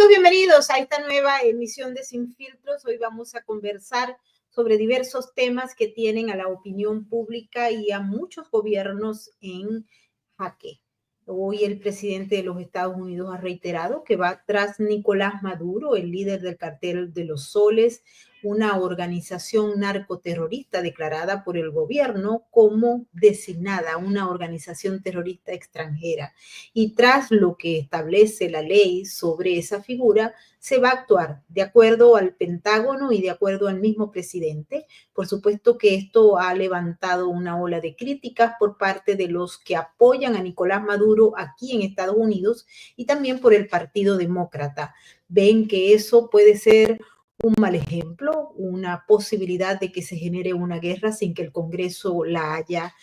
Amigos, bienvenidos a esta nueva emisión de Sin Filtros. Hoy vamos a conversar sobre diversos temas que tienen a la opinión pública y a muchos gobiernos en jaque. Hoy el presidente de los Estados Unidos ha reiterado que va tras Nicolás Maduro, el líder del cartel de los soles, una organización narcoterrorista declarada por el gobierno como designada, una organización terrorista extranjera. Y tras lo que establece la ley sobre esa figura, se va a actuar de acuerdo al Pentágono y de acuerdo al mismo presidente. Por supuesto que esto ha levantado una ola de críticas por parte de los que apoyan a Nicolás Maduro aquí en Estados Unidos y también por el Partido Demócrata. Ven que eso puede ser un mal ejemplo, una posibilidad de que se genere una guerra sin que el Congreso la haya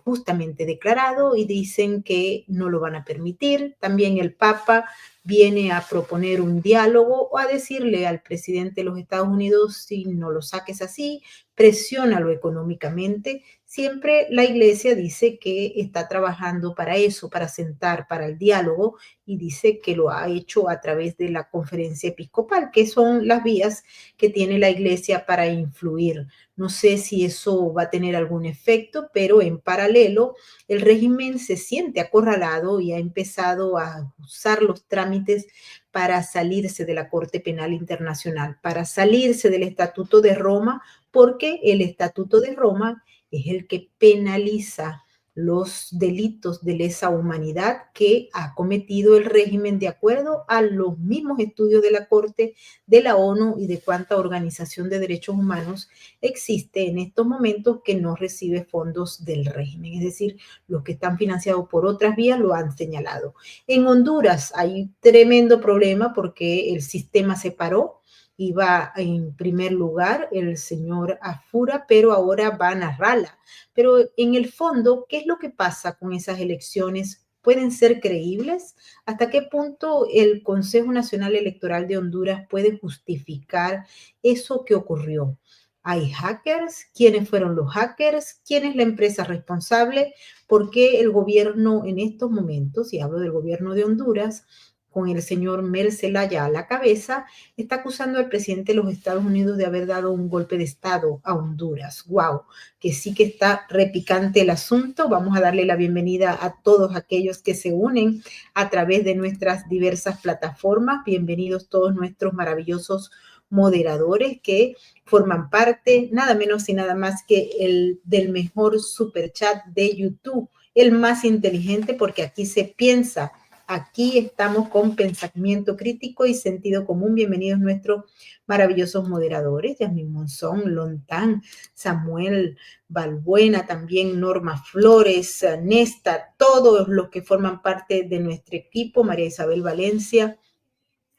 justamente declarado, y dicen que no lo van a permitir. También el Papa viene a proponer un diálogo o a decirle al presidente de los Estados Unidos: si no lo saques así, presiónalo económicamente. Siempre la Iglesia dice que está trabajando para eso, para sentar, para el diálogo, y dice que lo ha hecho a través de la conferencia episcopal, que son las vías que tiene la Iglesia para influir. No sé si eso va a tener algún efecto, pero en paralelo el régimen se siente acorralado y ha empezado a usar los trámites para salirse de la Corte Penal Internacional, para salirse del Estatuto de Roma, porque el Estatuto de Roma es el que penaliza los delitos de lesa humanidad que ha cometido el régimen de acuerdo a los mismos estudios de la Corte, de la ONU y de cuánta organización de derechos humanos existe en estos momentos que no recibe fondos del régimen. Es decir, los que están financiados por otras vías lo han señalado. En Honduras hay tremendo problema porque el sistema se paró. Iba en primer lugar el señor Afura, pero ahora va a Narrala. Pero en el fondo, ¿qué es lo que pasa con esas elecciones? ¿Pueden ser creíbles? ¿Hasta qué punto el Consejo Nacional Electoral de Honduras puede justificar eso que ocurrió? ¿Hay hackers? ¿Quiénes fueron los hackers? ¿Quién es la empresa responsable? ¿Por qué el gobierno en estos momentos, y hablo del gobierno de Honduras, con el señor Mel Zelaya a la cabeza, está acusando al presidente de los Estados Unidos de haber dado un golpe de Estado a Honduras? ¡Wow! Que sí que está repicante el asunto. Vamos a darle la bienvenida a todos aquellos que se unen a través de nuestras diversas plataformas. Bienvenidos todos nuestros maravillosos moderadores que forman parte, nada menos y nada más que el del mejor superchat de YouTube, el más inteligente, porque aquí se piensa. Aquí estamos con pensamiento crítico y sentido común. Bienvenidos nuestros maravillosos moderadores: Yasmín Monzón, Lontán, Samuel Balbuena, también Norma Flores, Nesta, todos los que forman parte de nuestro equipo, María Isabel Valencia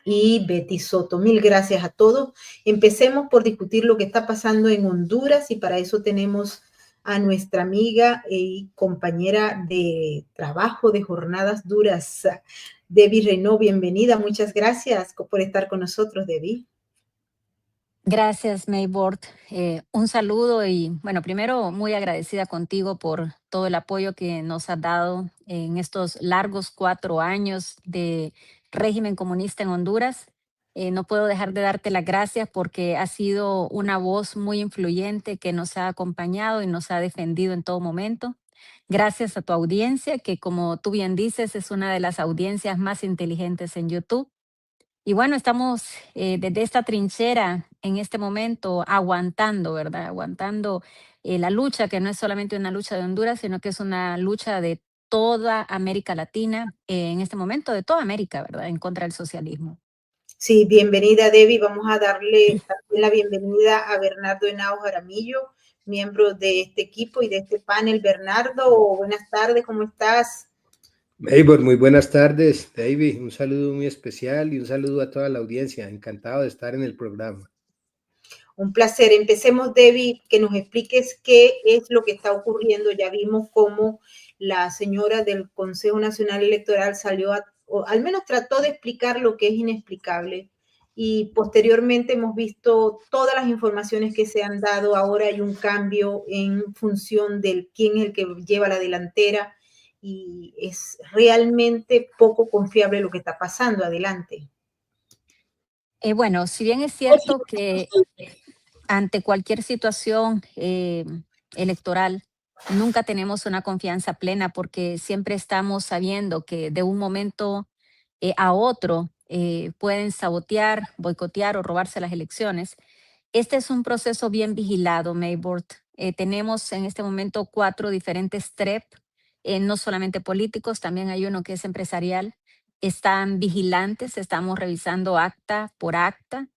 y Betty Soto. Mil gracias a todos. Empecemos por discutir lo que está pasando en Honduras, y para eso tenemos a nuestra amiga y compañera de trabajo de jornadas duras, Debbie Reynó. Bienvenida, muchas gracias por estar con nosotros, Debbie. Gracias, Maybord. Un saludo y, bueno, primero muy agradecida contigo por todo el apoyo que nos has dado en estos largos 4 años de régimen comunista en Honduras. No puedo dejar de darte las gracias porque has sido una voz muy influyente que nos ha acompañado y nos ha defendido en todo momento. Gracias a tu audiencia, que como tú bien dices, es una de las audiencias más inteligentes en YouTube. Y bueno, estamos desde esta trinchera en este momento aguantando, ¿verdad? Aguantando la lucha, que no es solamente una lucha de Honduras, sino que es una lucha de toda América Latina, en este momento de toda América, ¿verdad? En contra del socialismo. Sí, bienvenida, Debbie. Vamos a darle también la bienvenida a Bernardo Henao Jaramillo, miembro de este equipo y de este panel. Bernardo, buenas tardes, ¿cómo estás? Maybor, muy buenas tardes, David. Un saludo muy especial y un saludo a toda la audiencia. Encantado de estar en el programa. Un placer. Empecemos, Debbie, que nos expliques qué es lo que está ocurriendo. Ya vimos cómo la señora del Consejo Nacional Electoral salió o al menos trató de explicar lo que es inexplicable, y posteriormente hemos visto todas las informaciones que se han dado. Ahora hay un cambio en función de quién es el que lleva la delantera, y es realmente poco confiable lo que está pasando. Adelante. Bueno, si bien es cierto que ante cualquier situación electoral, nunca tenemos una confianza plena porque siempre estamos sabiendo que de un momento a otro pueden sabotear, boicotear o robarse las elecciones. Este es un proceso bien vigilado, Maybord. Tenemos en este momento 4 diferentes TREP, no solamente políticos, también hay uno que es empresarial. Están vigilantes, estamos revisando acta por acta.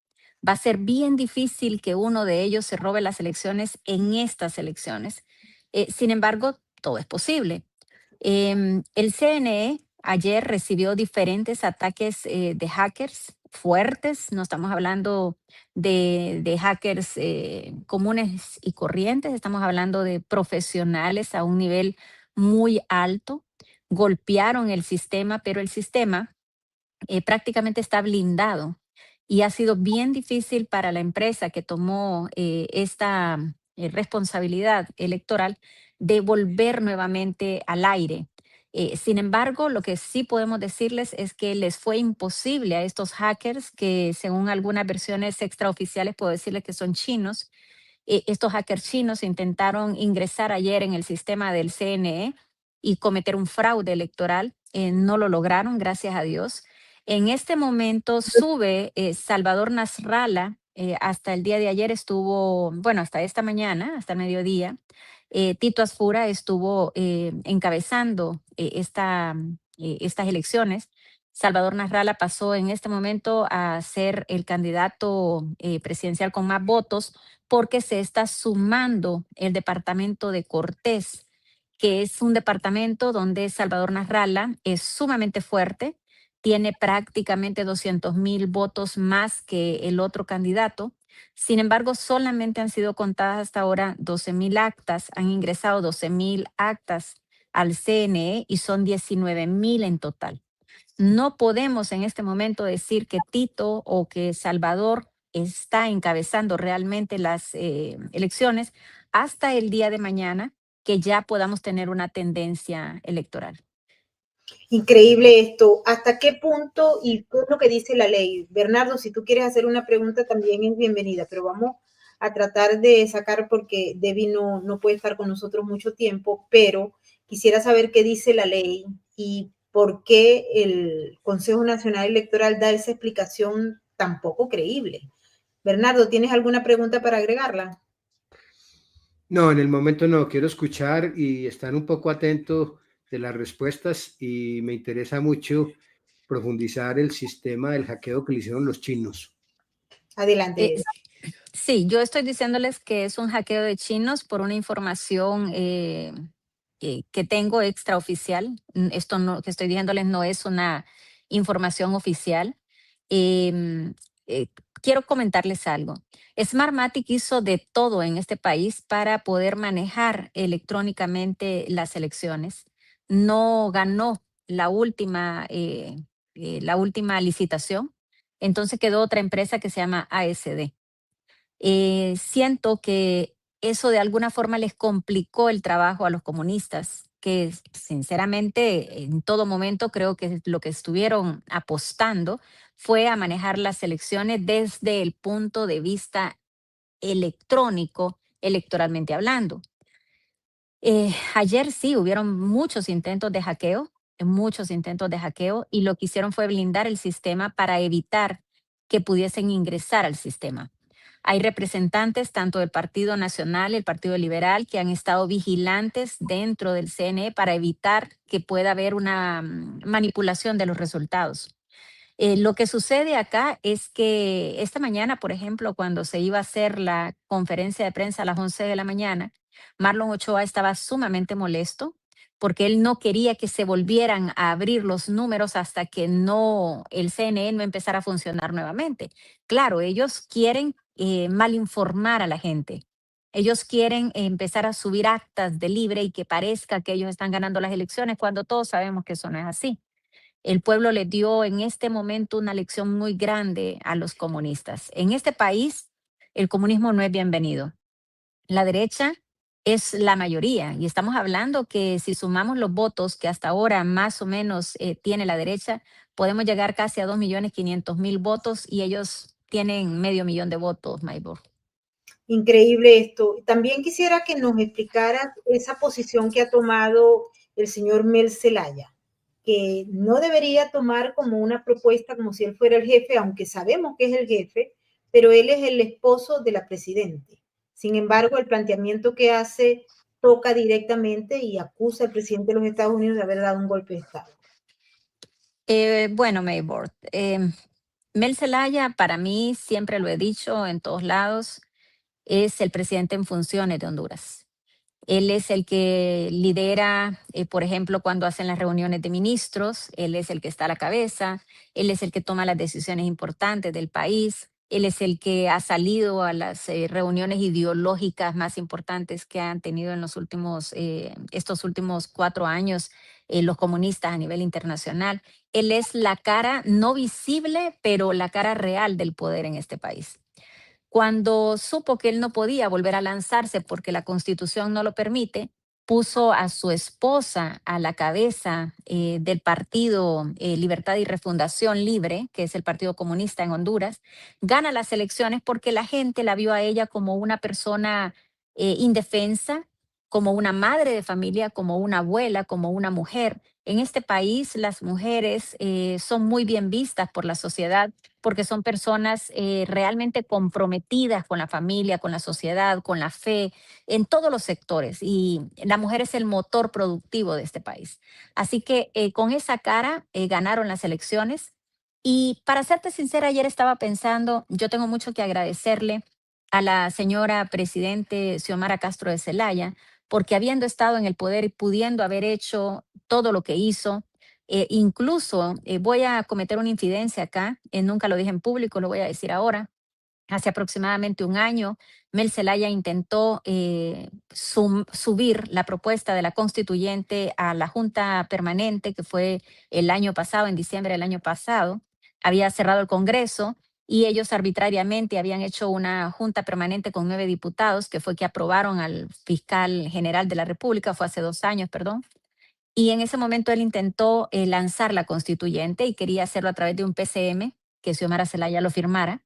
Va a ser bien difícil que uno de ellos se robe las elecciones en estas elecciones. Sin embargo, todo es posible. El CNE ayer recibió diferentes ataques de hackers fuertes. No estamos hablando de hackers comunes y corrientes, estamos hablando de profesionales a un nivel muy alto. Golpearon el sistema, pero el sistema prácticamente está blindado y ha sido bien difícil para la empresa que tomó esta responsabilidad electoral de volver nuevamente al aire. Sin embargo, lo que sí podemos decirles es que les fue imposible a estos hackers, que según algunas versiones extraoficiales puedo decirles que son chinos. Estos hackers chinos intentaron ingresar ayer en el sistema del CNE y cometer un fraude electoral. No lo lograron, gracias a Dios. En este momento sube Salvador Nasralla. Hasta el día de ayer estuvo, bueno, hasta esta mañana, hasta el mediodía, Tito Asfura estuvo encabezando estas elecciones. Salvador Nasralla pasó en este momento a ser el candidato presidencial con más votos porque se está sumando el departamento de Cortés, que es un departamento donde Salvador Nasralla es sumamente fuerte, tiene prácticamente 200,000 votos más que el otro candidato. Sin embargo, solamente han sido contadas hasta ahora 12,000 actas, han ingresado 12,000 actas al CNE y son 19,000 en total. No podemos en este momento decir que Tito o que Salvador está encabezando realmente las elecciones hasta el día de mañana que ya podamos tener una tendencia electoral. Increíble esto. ¿Hasta qué punto y qué es lo que dice la ley? Bernardo, si tú quieres hacer una pregunta también es bienvenida, pero vamos a tratar de sacar porque Debbie no puede estar con nosotros mucho tiempo, pero quisiera saber qué dice la ley y por qué el Consejo Nacional Electoral da esa explicación tan poco creíble. Bernardo, ¿tienes alguna pregunta para agregarla? No, en el momento no, quiero escuchar y estar un poco atento de las respuestas y me interesa mucho profundizar el sistema del hackeo que le hicieron los chinos. Adelante, Eh, Debbie. sí, yo estoy diciéndoles que es un hackeo de chinos por una información que tengo extraoficial. Esto no, que estoy diciéndoles no es una información oficial. Em, eh, Quiero comentarles algo. Smartmatic hizo de todo en este país para poder manejar electrónicamente las elecciones. No ganó la última licitación, entonces quedó otra empresa que se llama ASD. Siento que eso de alguna forma les complicó el trabajo a los comunistas, que sinceramente en todo momento creo que lo que estuvieron apostando fue a manejar las elecciones desde el punto de vista electrónico, electoralmente hablando. Ayer sí hubieron muchos intentos de hackeo, y lo que hicieron fue blindar el sistema para evitar que pudiesen ingresar al sistema. Hay representantes tanto del Partido Nacional, el Partido Liberal, que han estado vigilantes dentro del CNE para evitar que pueda haber una manipulación de los resultados. Lo que sucede acá es que esta mañana, por ejemplo, cuando se iba a hacer la conferencia de prensa a las 11 de la mañana, Marlon Ochoa estaba sumamente molesto porque él no quería que se volvieran a abrir los números hasta que el CNE no empezara a funcionar nuevamente. Claro, ellos quieren malinformar a la gente. Ellos quieren empezar a subir actas de libre y que parezca que ellos están ganando las elecciones cuando todos sabemos que eso no es así. El pueblo le dio en este momento una lección muy grande a los comunistas. En este país, el comunismo no es bienvenido. La derecha es la mayoría y estamos hablando que si sumamos los votos que hasta ahora más o menos tiene la derecha, podemos llegar casi a 2,500,000 votos y ellos tienen 500.000 de votos, Maybor. Increíble esto. También quisiera que nos explicaras esa posición que ha tomado el señor Mel Zelaya, que no debería tomar como una propuesta como si él fuera el jefe, aunque sabemos que es el jefe, pero él es el esposo de la presidente. Sin embargo, el planteamiento que hace toca directamente y acusa al presidente de los Estados Unidos de haber dado un golpe de Estado. Bueno, Maybor, Mel Zelaya, para mí, siempre lo he dicho en todos lados, es el presidente en funciones de Honduras. Él es el que lidera, por ejemplo, cuando hacen las reuniones de ministros, él es el que está a la cabeza, él es el que toma las decisiones importantes del país, él es el que ha salido a las reuniones ideológicas más importantes que han tenido en estos últimos 4 años los comunistas a nivel internacional. Él es la cara no visible, pero la cara real del poder en este país. Cuando supo que él no podía volver a lanzarse porque la Constitución no lo permite, puso a su esposa a la cabeza del partido Libertad y Refundación Libre, que es el Partido Comunista en Honduras. Gana las elecciones porque la gente la vio a ella como una persona indefensa, como una madre de familia, como una abuela, como una mujer. En este país las mujeres son muy bien vistas por la sociedad porque son personas realmente comprometidas con la familia, con la sociedad, con la fe, en todos los sectores. Y la mujer es el motor productivo de este país. Así que con esa cara ganaron las elecciones. Y para serte sincera, ayer estaba pensando, yo tengo mucho que agradecerle a la señora presidente Xiomara Castro de Zelaya, porque habiendo estado en el poder y pudiendo haber hecho todo lo que hizo, incluso voy a cometer una infidencia acá, nunca lo dije en público, lo voy a decir ahora. Hace aproximadamente un año, Mel Zelaya intentó subir la propuesta de la constituyente a la Junta Permanente, que fue el año pasado, en diciembre del año pasado. Había cerrado el Congreso y ellos arbitrariamente habían hecho una Junta Permanente con 9 diputados, que fue que aprobaron al fiscal general de la República, fue hace 2 años, perdón. Y en ese momento él intentó lanzar la constituyente y quería hacerlo a través de un PCM, que Xiomara Zelaya lo firmara.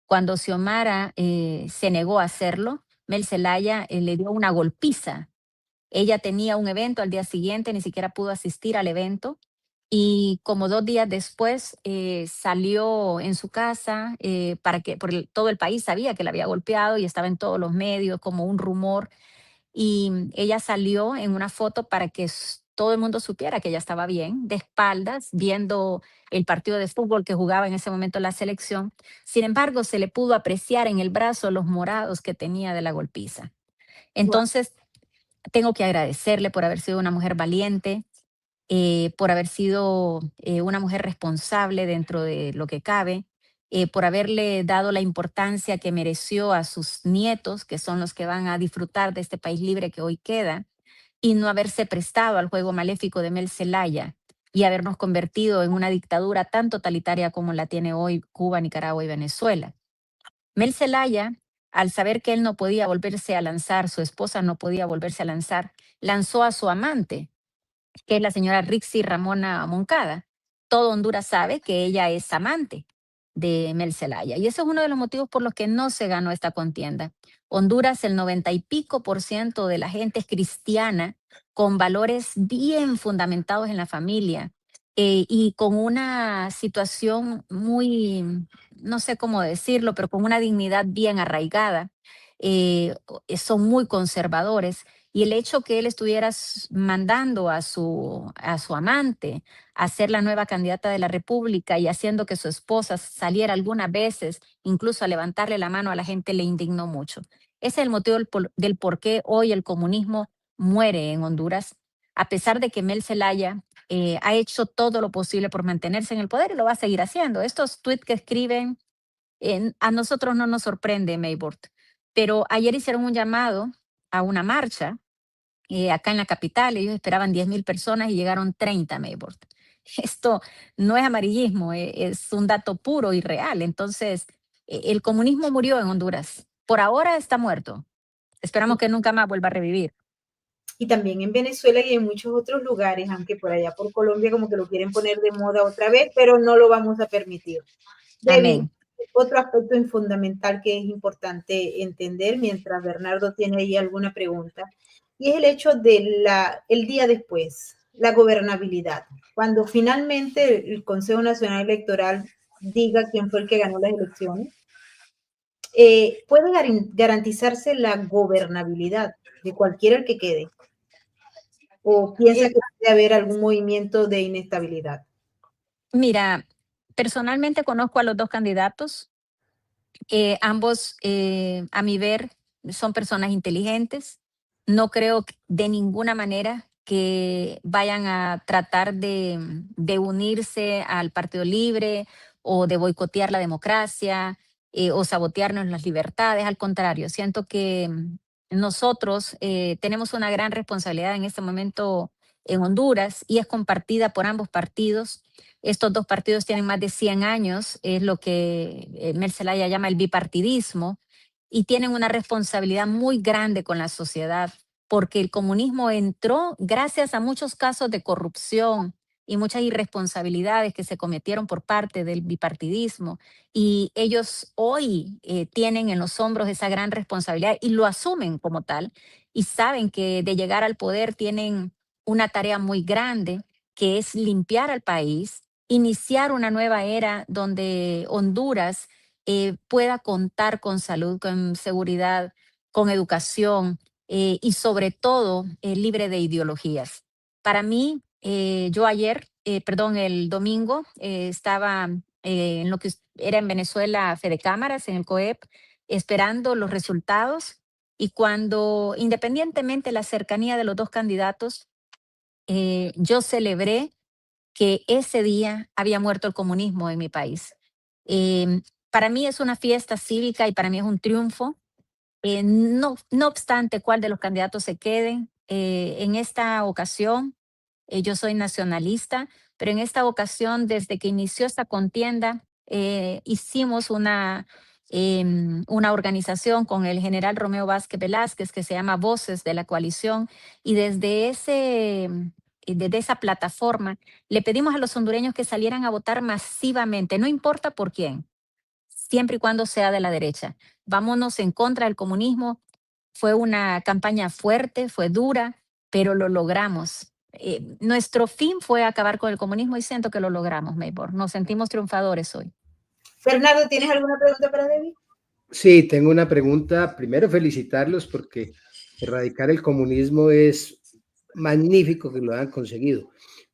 Cuando Xiomara se negó a hacerlo, Mel Zelaya le dio una golpiza. Ella tenía un evento al día siguiente, ni siquiera pudo asistir al evento. Y como 2 días después salió en su casa todo el país sabía que la había golpeado y estaba en todos los medios como un rumor y ella salió en una foto para que todo el mundo supiera que ella estaba bien, de espaldas, viendo el partido de fútbol que jugaba en ese momento la selección. Sin embargo, se le pudo apreciar en el brazo los morados que tenía de la golpiza. Entonces, tengo que agradecerle por haber sido una mujer valiente, por haber sido una mujer responsable dentro de lo que cabe, por haberle dado la importancia que mereció a sus nietos, que son los que van a disfrutar de este país libre que hoy queda, y no haberse prestado al juego maléfico de Mel Zelaya y habernos convertido en una dictadura tan totalitaria como la tiene hoy Cuba, Nicaragua y Venezuela. Mel Zelaya, al saber que él no podía volverse a lanzar, su esposa no podía volverse a lanzar, lanzó a su amante, que es la señora Rixi Ramona Moncada. Todo Honduras sabe que ella es amante de Mel Zelaya. Y ese es uno de los motivos por los que no se ganó esta contienda. Honduras, el 90 y pico% de la gente es cristiana, con valores bien fundamentados en la familia y con una situación muy, no sé cómo decirlo, pero con una dignidad bien arraigada. Son muy conservadores y el hecho que él estuviera mandando a su amante a ser la nueva candidata de la República y haciendo que su esposa saliera algunas veces, incluso a levantarle la mano a la gente, le indignó mucho. Ese es el motivo del por qué hoy el comunismo muere en Honduras, a pesar de que Mel Zelaya ha hecho todo lo posible por mantenerse en el poder y lo va a seguir haciendo. Estos tweets que escriben, a nosotros no nos sorprende, Maybord, pero ayer hicieron un llamado a una marcha acá en la capital. Ellos esperaban 10.000 personas y llegaron 30, Maybord. Esto no es amarillismo, es un dato puro y real. Entonces, el comunismo murió en Honduras. Por ahora está muerto. Esperamos que nunca más vuelva a revivir. Y también en Venezuela y en muchos otros lugares, aunque por allá por Colombia como que lo quieren poner de moda otra vez, pero no lo vamos a permitir. Debbie, Amén. otro aspecto fundamental que es importante entender mientras Bernardo tiene ahí alguna pregunta, y es el hecho de el día después, la gobernabilidad. Cuando finalmente el Consejo Nacional Electoral diga quién fue el que ganó las elecciones, puede garantizarse la gobernabilidad de cualquiera que quede, o piensa que puede haber algún movimiento de inestabilidad. Mira, personalmente conozco a los dos candidatos. Ambos, a mi ver, son personas inteligentes. No creo de ninguna manera que vayan a tratar de unirse al Partido Libre o de boicotear la democracia o sabotearnos las libertades. Al contrario, siento que nosotros tenemos una gran responsabilidad en este momento en Honduras y es compartida por ambos partidos. Estos dos partidos tienen más de 100 años, es lo que Mel Zelaya llama el bipartidismo, y tienen una responsabilidad muy grande con la sociedad, porque el comunismo entró gracias a muchos casos de corrupción y muchas irresponsabilidades que se cometieron por parte del bipartidismo, y ellos hoy tienen en los hombros esa gran responsabilidad y lo asumen como tal, y saben que de llegar al poder tienen una tarea muy grande, que es limpiar al país, iniciar una nueva era donde Honduras pueda contar con salud, con seguridad, con educación y sobre todo libre de ideologías. Para mí, yo ayer, perdón, el domingo, estaba en lo que era en Venezuela Fede Cámaras, en el COEP, esperando los resultados, y cuando, independientemente de la cercanía de los dos candidatos, yo celebré que ese día había muerto el comunismo en mi país. Para mí es una fiesta cívica y para mí es un triunfo. No obstante cuál de los candidatos se queden, en esta ocasión, yo soy nacionalista, pero en esta ocasión, desde que inició esta contienda, hicimos una organización con el general Romeo Vázquez Velázquez que se llama Voces de la Coalición, y desde esa plataforma le pedimos a los hondureños que salieran a votar masivamente, no importa por quién, siempre y cuando sea de la derecha. Vámonos en contra del comunismo. Fue una campaña fuerte, fue dura, pero lo logramos. Nuestro fin fue acabar con el comunismo y siento que lo logramos, Maybor. Nos sentimos triunfadores hoy. Bernardo, ¿tienes alguna pregunta para Debbie? Sí, tengo una pregunta. Primero, felicitarlos porque erradicar el comunismo es magnífico que lo hayan conseguido.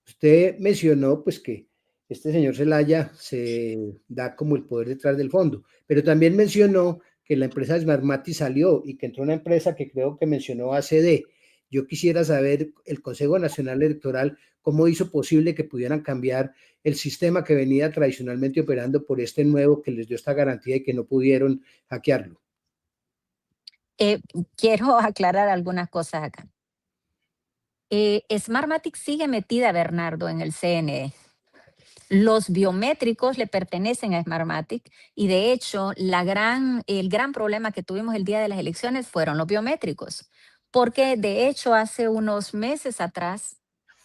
Usted mencionó pues que este señor Zelaya se da como el poder detrás del fondo, pero también mencionó que la empresa Smartmati salió y que entró una empresa que creo que mencionó ACD. Yo quisiera saber el Consejo Nacional Electoral cómo hizo posible que pudieran cambiar el sistema que venía tradicionalmente operando por este nuevo que les dio esta garantía y que no pudieron hackearlo. Quiero aclarar algunas cosas acá. Smartmatic sigue metida, Bernardo, en el CNE. Los biométricos le pertenecen a Smartmatic y de hecho el gran problema que tuvimos el día de las elecciones fueron los biométricos, porque de hecho hace unos meses atrás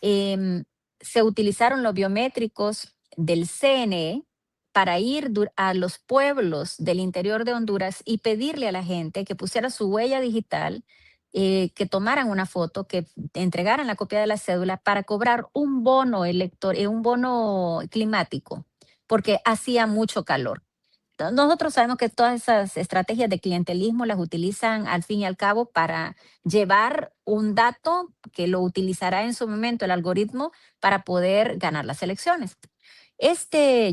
se utilizaron los biométricos del CNE para ir a los pueblos del interior de Honduras y pedirle a la gente que pusiera su huella digital, que tomaran una foto, que entregaran la copia de la cédula para cobrar un bono un bono climático, porque hacía mucho calor. Nosotros sabemos que todas esas estrategias de clientelismo las utilizan al fin y al cabo para llevar un dato que lo utilizará en su momento el algoritmo para poder ganar las elecciones.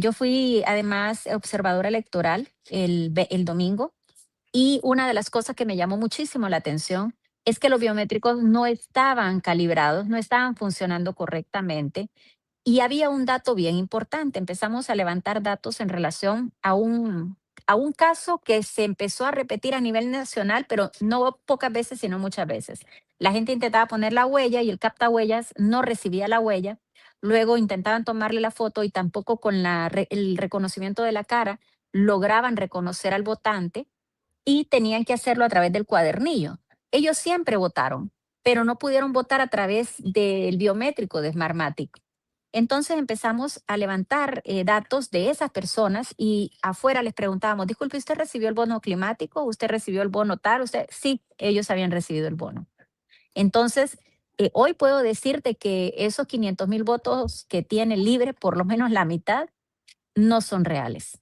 Yo fui además observadora electoral el domingo, y una de las cosas que me llamó muchísimo la atención es que los biométricos no estaban calibrados, no estaban funcionando correctamente. Y había un dato bien importante. Empezamos a levantar datos en relación a un caso que se empezó a repetir a nivel nacional, pero no pocas veces, sino muchas veces. La gente intentaba poner la huella y el captahuellas no recibía la huella. Luego intentaban tomarle la foto y tampoco con el reconocimiento de la cara lograban reconocer al votante, y tenían que hacerlo a través del cuadernillo. Ellos siempre votaron, pero no pudieron votar a través del biométrico de Smartmatic. Entonces empezamos a levantar datos de esas personas y afuera les preguntábamos, disculpe, ¿usted recibió el bono climático? ¿Usted recibió el bono tal? ¿Usted? Sí, ellos habían recibido el bono. Entonces, hoy puedo decirte que esos 500,000 votos que tiene Libre, por lo menos la mitad, no son reales.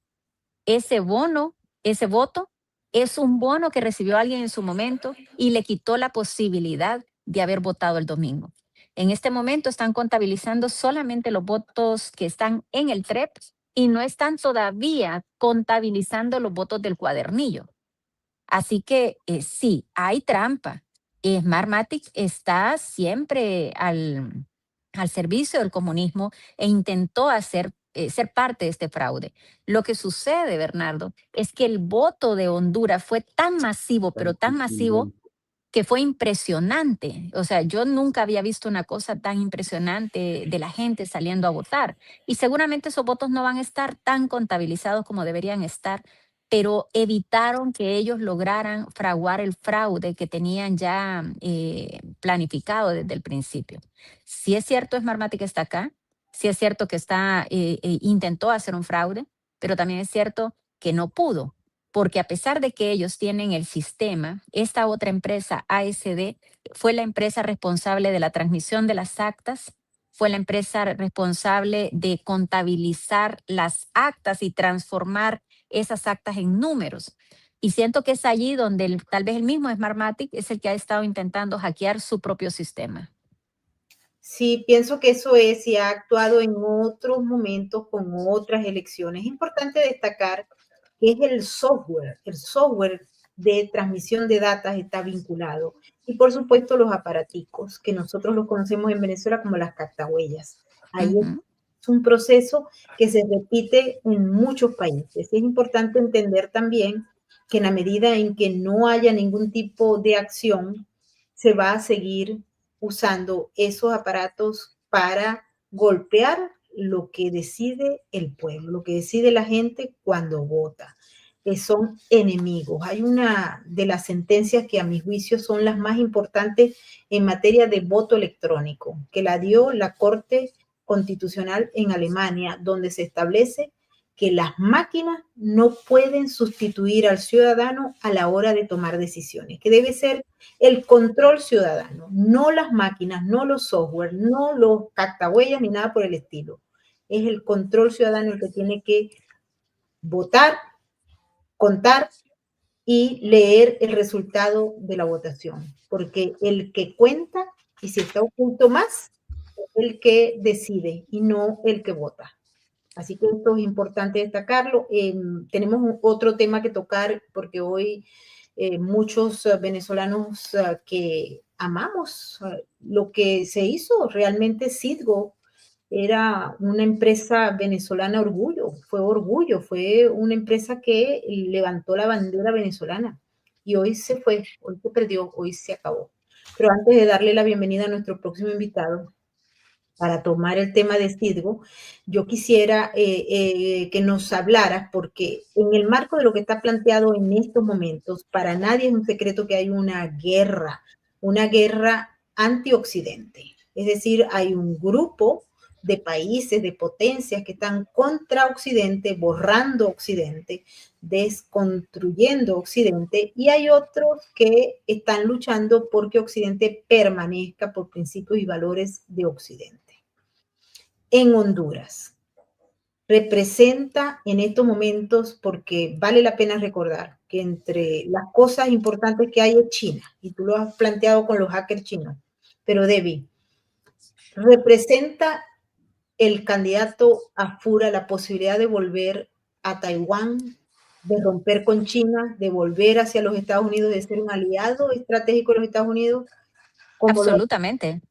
Ese bono, ese voto, es un bono que recibió alguien en su momento y le quitó la posibilidad de haber votado el domingo. En este momento están contabilizando solamente los votos que están en el TREP y no están todavía contabilizando los votos del cuadernillo. Así que sí, hay trampa. Smartmatic está siempre al servicio del comunismo e intentó ser parte de este fraude. Lo que sucede, Bernardo, es que el voto de Honduras fue tan masivo, pero tan masivo, que fue impresionante. O sea, yo nunca había visto una cosa tan impresionante de la gente saliendo a votar. Y seguramente esos votos no van a estar tan contabilizados como deberían estar, pero evitaron que ellos lograran fraguar el fraude que tenían ya planificado desde el principio. Si es cierto, Smartmatic está acá, si es cierto que intentó hacer un fraude, pero también es cierto que no pudo, porque a pesar de que ellos tienen el sistema, esta otra empresa, ASD, fue la empresa responsable de la transmisión de las actas, fue la empresa responsable de contabilizar las actas y transformar esas actas en números. Y siento que es allí donde tal vez el mismo Smartmatic es el que ha estado intentando hackear su propio sistema. Sí, pienso que eso es y ha actuado en otros momentos con otras elecciones. Es importante destacar que es el software de transmisión de datos está vinculado. Y por supuesto los aparaticos, que nosotros los conocemos en Venezuela como las cactahuellas. Ahí es un proceso que se repite en muchos países. Y es importante entender también que en la medida en que no haya ningún tipo de acción, se va a seguir usando esos aparatos para golpear lo que decide el pueblo, lo que decide la gente cuando vota. Son enemigos. Hay una de las sentencias que a mi juicio son las más importantes en materia de voto electrónico, que la dio la Corte Constitucional en Alemania, donde se establece que las máquinas no pueden sustituir al ciudadano a la hora de tomar decisiones, que debe ser el control ciudadano, no las máquinas, no los software, no los cactahuellas ni nada por el estilo. Es el control ciudadano el que tiene que votar, contar y leer el resultado de la votación, porque el que cuenta y si está oculto más, es el que decide y no el que vota. Así que esto es importante destacarlo. Tenemos otro tema que tocar porque hoy muchos venezolanos que amamos lo que se hizo, realmente Citgo era una empresa venezolana orgullo, fue una empresa que levantó la bandera venezolana y hoy se fue, hoy se perdió, hoy se acabó. Pero antes de darle la bienvenida a nuestro próximo invitado, para tomar el tema de Citgo, yo quisiera que nos hablaras, porque en el marco de lo que está planteado en estos momentos, para nadie es un secreto que hay una guerra anti-Occidente. Es decir, hay un grupo de países, de potencias que están contra Occidente, borrando Occidente, desconstruyendo Occidente, y hay otros que están luchando porque Occidente permanezca por principios y valores de Occidente. En Honduras representa en estos momentos, porque vale la pena recordar que entre las cosas importantes que hay es China, y tú lo has planteado con los hackers chinos, pero Debbie, representa el candidato a Fura la posibilidad de volver a Taiwán, de romper con China, de volver hacia los Estados Unidos, de ser un aliado estratégico de los Estados Unidos. Absolutamente.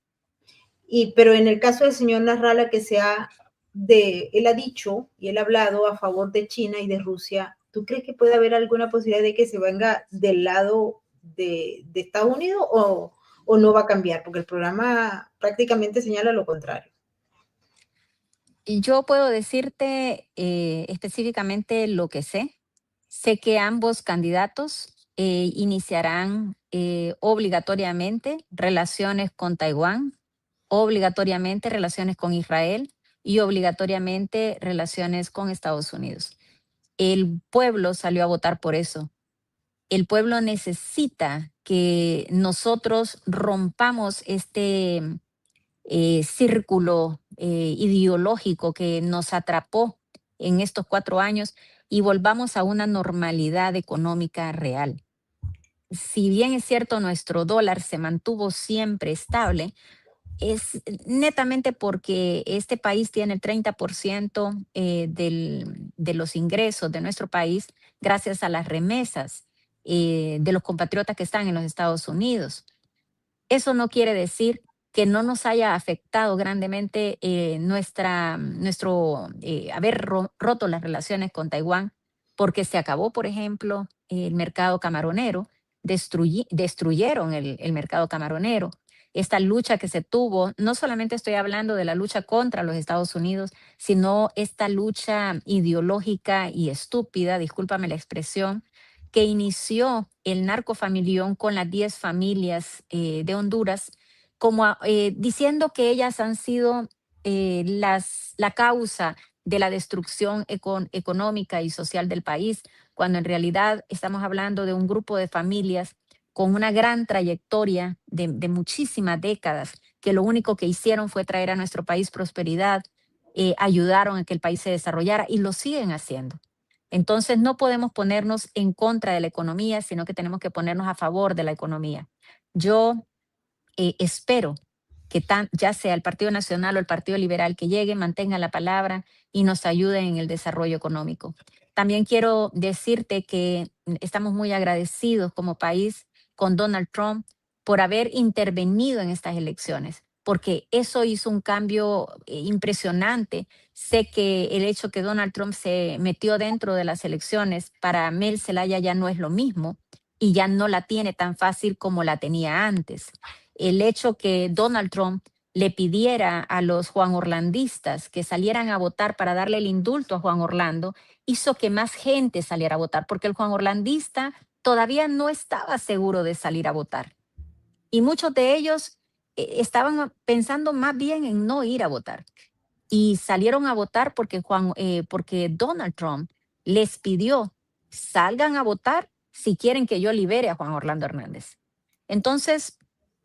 Pero en el caso del señor Nasrallah, él ha dicho y él ha hablado a favor de China y de Rusia, ¿tú crees que puede haber alguna posibilidad de que se venga del lado de Estados Unidos o no va a cambiar? Porque el programa prácticamente señala lo contrario. Y yo puedo decirte específicamente lo que sé. Sé que ambos candidatos iniciarán obligatoriamente relaciones con Taiwán, obligatoriamente relaciones con Israel, y obligatoriamente relaciones con Estados Unidos. El pueblo salió a votar por eso. El pueblo necesita que nosotros rompamos este círculo ideológico que nos atrapó en estos 4 años y volvamos a una normalidad económica real. Si bien es cierto, nuestro dólar se mantuvo siempre estable, es netamente porque este país tiene el 30% de los ingresos de nuestro país gracias a las remesas de los compatriotas que están en los Estados Unidos. Eso no quiere decir que no nos haya afectado grandemente nuestro haber roto las relaciones con Taiwán, porque se acabó, por ejemplo, el mercado camaronero, destruyeron el mercado camaronero. Esta lucha que se tuvo, no solamente estoy hablando de la lucha contra los Estados Unidos, sino esta lucha ideológica y estúpida, discúlpame la expresión, que inició el narcofamilión con las 10 familias de Honduras, como diciendo que ellas han sido la causa de la destrucción económica y social del país, cuando en realidad estamos hablando de un grupo de familias con una gran trayectoria de muchísimas décadas, que lo único que hicieron fue traer a nuestro país prosperidad, ayudaron a que el país se desarrollara y lo siguen haciendo. Entonces no podemos ponernos en contra de la economía, sino que tenemos que ponernos a favor de la economía. Yo espero que ya sea el Partido Nacional o el Partido Liberal que llegue, mantenga la palabra y nos ayude en el desarrollo económico. También quiero decirte que estamos muy agradecidos como país con Donald Trump por haber intervenido en estas elecciones, porque eso hizo un cambio impresionante. Sé que el hecho que Donald Trump se metió dentro de las elecciones para Mel Zelaya ya no es lo mismo y ya no la tiene tan fácil como la tenía antes. El hecho que Donald Trump le pidiera a los Juan Orlandistas que salieran a votar para darle el indulto a Juan Orlando, hizo que más gente saliera a votar, porque el Juan Orlandista todavía no estaba seguro de salir a votar. Y muchos de ellos estaban pensando más bien en no ir a votar. Y salieron a votar porque Donald Trump les pidió, salgan a votar si quieren que yo libere a Juan Orlando Hernández. Entonces,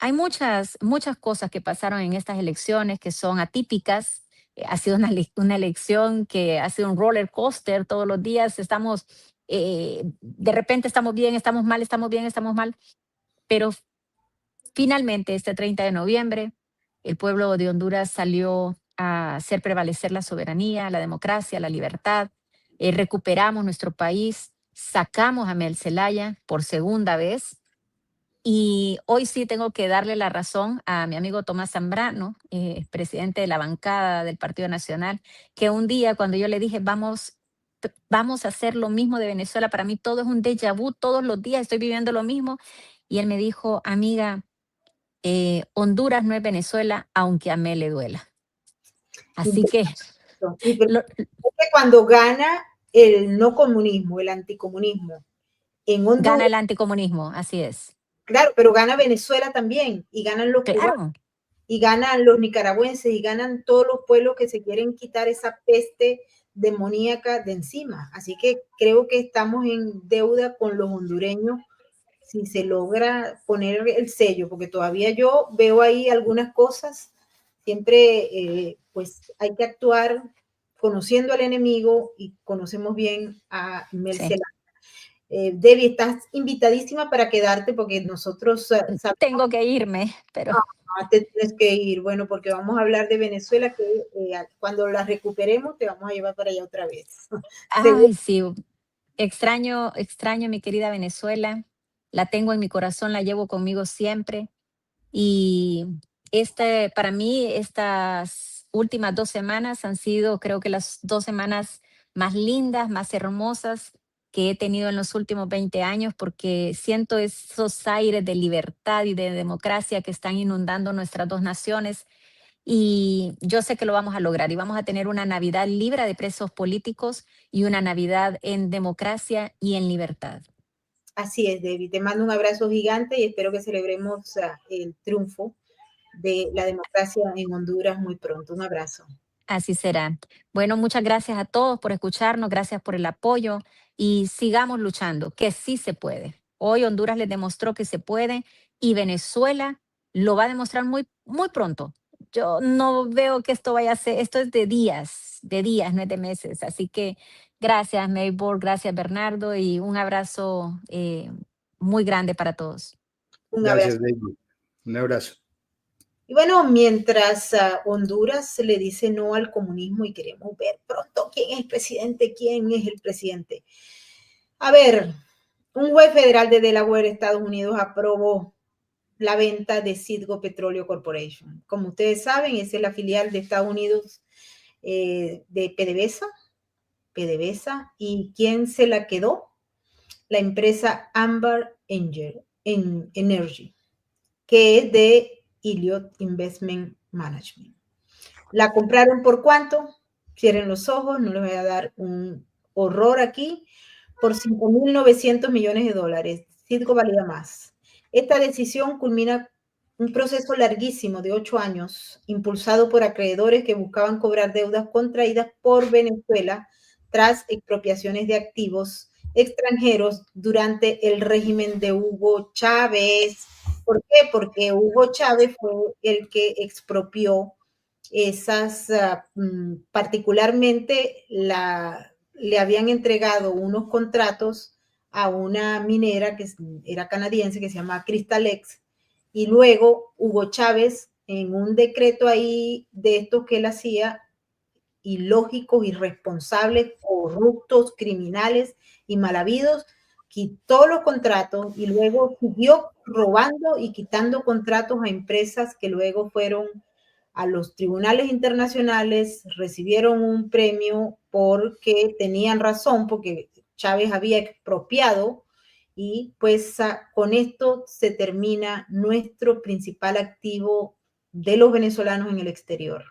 hay muchas cosas que pasaron en estas elecciones que son atípicas. Ha sido una elección que ha sido un roller coaster todos los días. De repente estamos bien, estamos mal, estamos bien, estamos mal. Pero finalmente, este 30 de noviembre, el pueblo de Honduras salió a hacer prevalecer la soberanía, la democracia, la libertad. Recuperamos nuestro país, sacamos a Mel Zelaya por segunda vez. Y hoy sí tengo que darle la razón a mi amigo Tomás Zambrano, presidente de la bancada del Partido Nacional, que un día cuando yo le dije, vamos a hacer lo mismo de Venezuela, para mí todo es un déjà vu, todos los días estoy viviendo lo mismo. Y él me dijo, amiga, Honduras no es Venezuela, aunque a Mel le duela. Así que Y cuando gana el no comunismo, el anticomunismo, en Honduras, gana el anticomunismo, así es. Claro, pero gana Venezuela también, y ganan los Claro. cubanos, y ganan los nicaragüenses, y ganan todos los pueblos que se quieren quitar esa peste demoníaca de encima. Así que creo que estamos en deuda con los hondureños si se logra poner el sello, porque todavía yo veo ahí algunas cosas. Siempre pues hay que actuar conociendo al enemigo, y conocemos bien a Mel Zelaya. Debbie, estás invitadísima para quedarte, porque nosotros tengo que irme, pero te tienes que ir. Bueno, porque vamos a hablar de Venezuela, que cuando la recuperemos te vamos a llevar para allá otra vez. Ay, sí, extraño mi querida Venezuela. La tengo en mi corazón, la llevo conmigo siempre. Y para mí, estas últimas 2 semanas han sido, creo que las 2 semanas más lindas, más hermosas que he tenido en los últimos 20 años, porque siento esos aires de libertad y de democracia que están inundando nuestras 2 naciones. Y yo sé que lo vamos a lograr y vamos a tener una Navidad libre de presos políticos y una Navidad en democracia y en libertad. Así es, Debbie. Te mando un abrazo gigante y espero que celebremos el triunfo de la democracia en Honduras muy pronto. Un abrazo. Así será. Bueno, muchas gracias a todos por escucharnos, gracias por el apoyo y sigamos luchando, que sí se puede. Hoy Honduras les demostró que se puede y Venezuela lo va a demostrar muy, muy pronto. Yo no veo que esto vaya a ser, esto es de días, no es de meses. Así que gracias, Maybor, gracias, Bernardo, y un abrazo muy grande para todos. Un Gracias, abrazo. David. Un abrazo. Y bueno, mientras Honduras le dice no al comunismo y queremos ver pronto quién es el presidente, quién es el presidente. A ver, un juez federal de Delaware, Estados Unidos, aprobó la venta de Citgo Petroleum Corporation. Como ustedes saben, esa es la filial de Estados Unidos de PDVSA. ¿Y quién se la quedó? La empresa Amber Energy, que es de Elliott Investment Management. ¿La compraron por cuánto? Cierren los ojos, no les voy a dar un horror aquí. Por 5.900 millones de dólares. Citgo valía más. Esta decisión culmina un proceso larguísimo de 8 años, impulsado por acreedores que buscaban cobrar deudas contraídas por Venezuela tras expropiaciones de activos extranjeros durante el régimen de Hugo Chávez. ¿Por qué? Porque Hugo Chávez fue el que expropió esas, particularmente le habían entregado unos contratos a una minera que era canadiense que se llama Crystalex, y luego Hugo Chávez, en un decreto ahí de estos que él hacía, ilógicos, irresponsables, corruptos, criminales y mal habidos, quitó los contratos y luego siguió robando y quitando contratos a empresas que luego fueron a los tribunales internacionales, recibieron un premio porque tenían razón, porque Chávez había expropiado, y pues con esto se termina nuestro principal activo de los venezolanos en el exterior.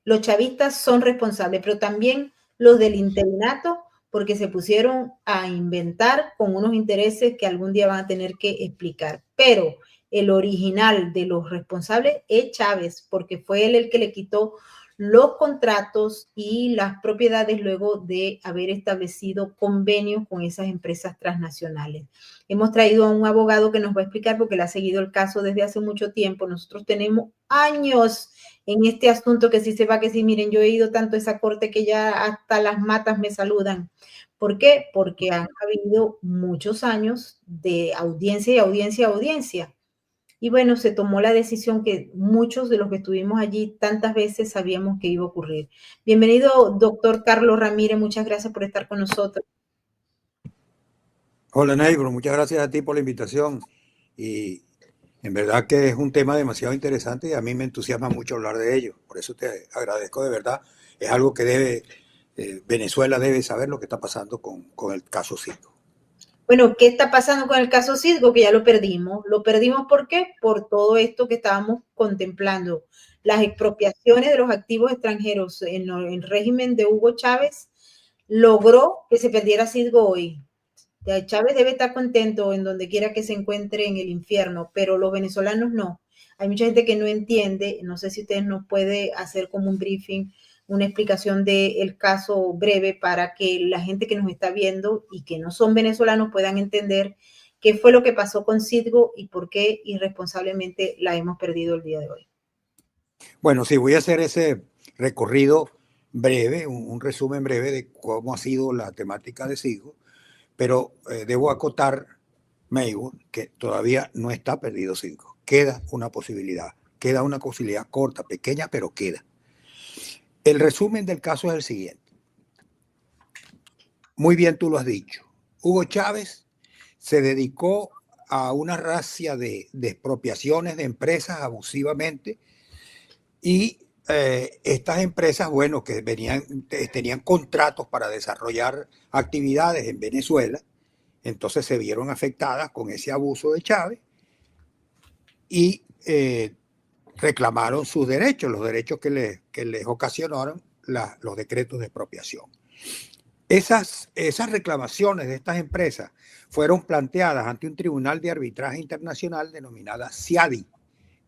Los chavistas son responsables, pero también los del interinato, porque se pusieron a inventar con unos intereses que algún día van a tener que explicar. Pero el original de los responsables es Chávez, porque fue él el que le quitó los contratos y las propiedades luego de haber establecido convenios con esas empresas transnacionales. Hemos traído a un abogado que nos va a explicar porque le ha seguido el caso desde hace mucho tiempo. Nosotros tenemos años en este asunto que sí se va, que sí, miren, yo he ido tanto a esa corte que ya hasta las matas me saludan. ¿Por qué? Porque han habido muchos años de audiencia y audiencia y audiencia. Y bueno, se tomó la decisión que muchos de los que estuvimos allí tantas veces sabíamos que iba a ocurrir. Bienvenido, doctor Carlos Ramírez, muchas gracias por estar con nosotros. Hola, Neibro, muchas gracias a ti por la invitación. Y en verdad que es un tema demasiado interesante y a mí me entusiasma mucho hablar de ello. Por eso te agradezco de verdad. Es algo que Venezuela debe saber lo que está pasando con el caso Citgo. Bueno, ¿qué está pasando con el caso Citgo? Que ya lo perdimos. ¿Lo perdimos por qué? Por todo esto que estábamos contemplando. Las expropiaciones de los activos extranjeros en el régimen de Hugo Chávez logró que se perdiera Citgo hoy. Chávez debe estar contento en donde quiera que se encuentre en el infierno, pero los venezolanos no. Hay mucha gente que no entiende. No sé si ustedes nos puede hacer como un briefing, una explicación del caso breve para que la gente que nos está viendo y que no son venezolanos puedan entender qué fue lo que pasó con Citgo y por qué irresponsablemente la hemos perdido el día de hoy. Bueno, sí, voy a hacer ese recorrido breve, un resumen breve de cómo ha sido la temática de Citgo, pero debo acotar, Maybor, que todavía no está perdido Citgo. Queda una posibilidad corta, pequeña, pero queda. El resumen del caso es el siguiente. Muy bien tú lo has dicho. Hugo Chávez se dedicó a una racia de expropiaciones de empresas abusivamente y estas empresas, bueno, que tenían contratos para desarrollar actividades en Venezuela, entonces se vieron afectadas con ese abuso de Chávez y reclamaron sus derechos, los derechos que les ocasionaron los decretos de expropiación. Esas reclamaciones de estas empresas fueron planteadas ante un tribunal de arbitraje internacional denominada CIADI,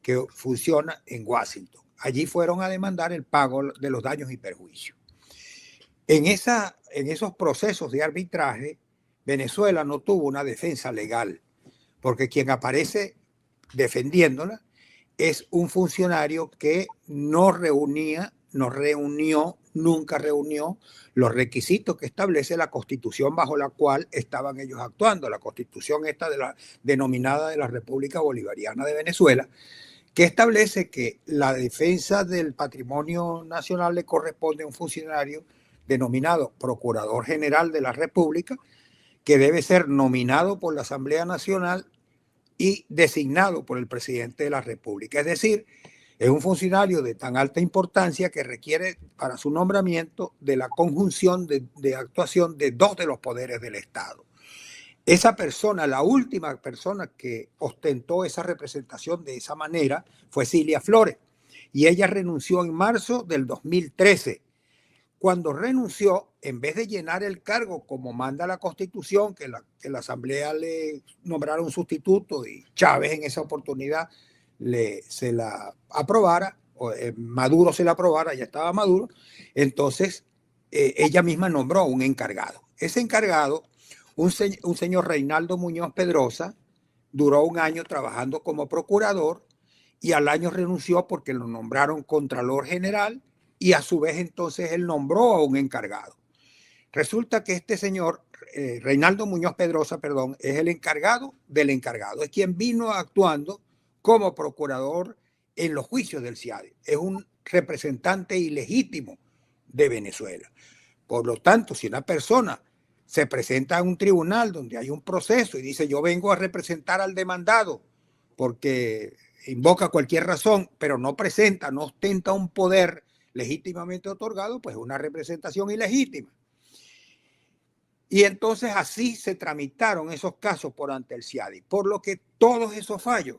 que funciona en Washington. allí fueron a demandar el pago de los daños y perjuicios. En esos procesos de arbitraje, Venezuela no tuvo una defensa legal, porque quien aparece defendiéndola es un funcionario que nunca reunió los requisitos que establece la Constitución bajo la cual estaban ellos actuando, la Constitución esta denominada de la República Bolivariana de Venezuela, que establece que la defensa del patrimonio nacional le corresponde a un funcionario denominado Procurador General de la República, que debe ser nominado por la Asamblea Nacional y designado por el presidente de la República. Es decir, es un funcionario de tan alta importancia que requiere para su nombramiento de la conjunción de actuación de dos de los poderes del Estado. Esa persona, la última persona que ostentó esa representación de esa manera fue Cilia Flores, y ella renunció en marzo del 2013. Cuando renunció, en vez de llenar el cargo como manda la Constitución, que la Asamblea le nombrara un sustituto y Chávez en esa oportunidad se la aprobara, o Maduro se la aprobara, ya estaba Maduro, entonces ella misma nombró un encargado. Ese encargado, un señor Reinaldo Muñoz Pedrosa, duró un año trabajando como procurador y al año renunció porque lo nombraron Contralor General, y a su vez entonces él nombró a un encargado. Resulta que este señor, Reinaldo Muñoz Pedrosa, perdón, es el encargado del encargado. Es quien vino actuando como procurador en los juicios del CIADI. Es un representante ilegítimo de Venezuela. Por lo tanto, si una persona se presenta a un tribunal donde hay un proceso y dice yo vengo a representar al demandado porque invoca cualquier razón, pero no ostenta un poder legítimamente otorgado, pues una representación ilegítima. Y entonces así se tramitaron esos casos por ante el CIADI, por lo que todos esos fallos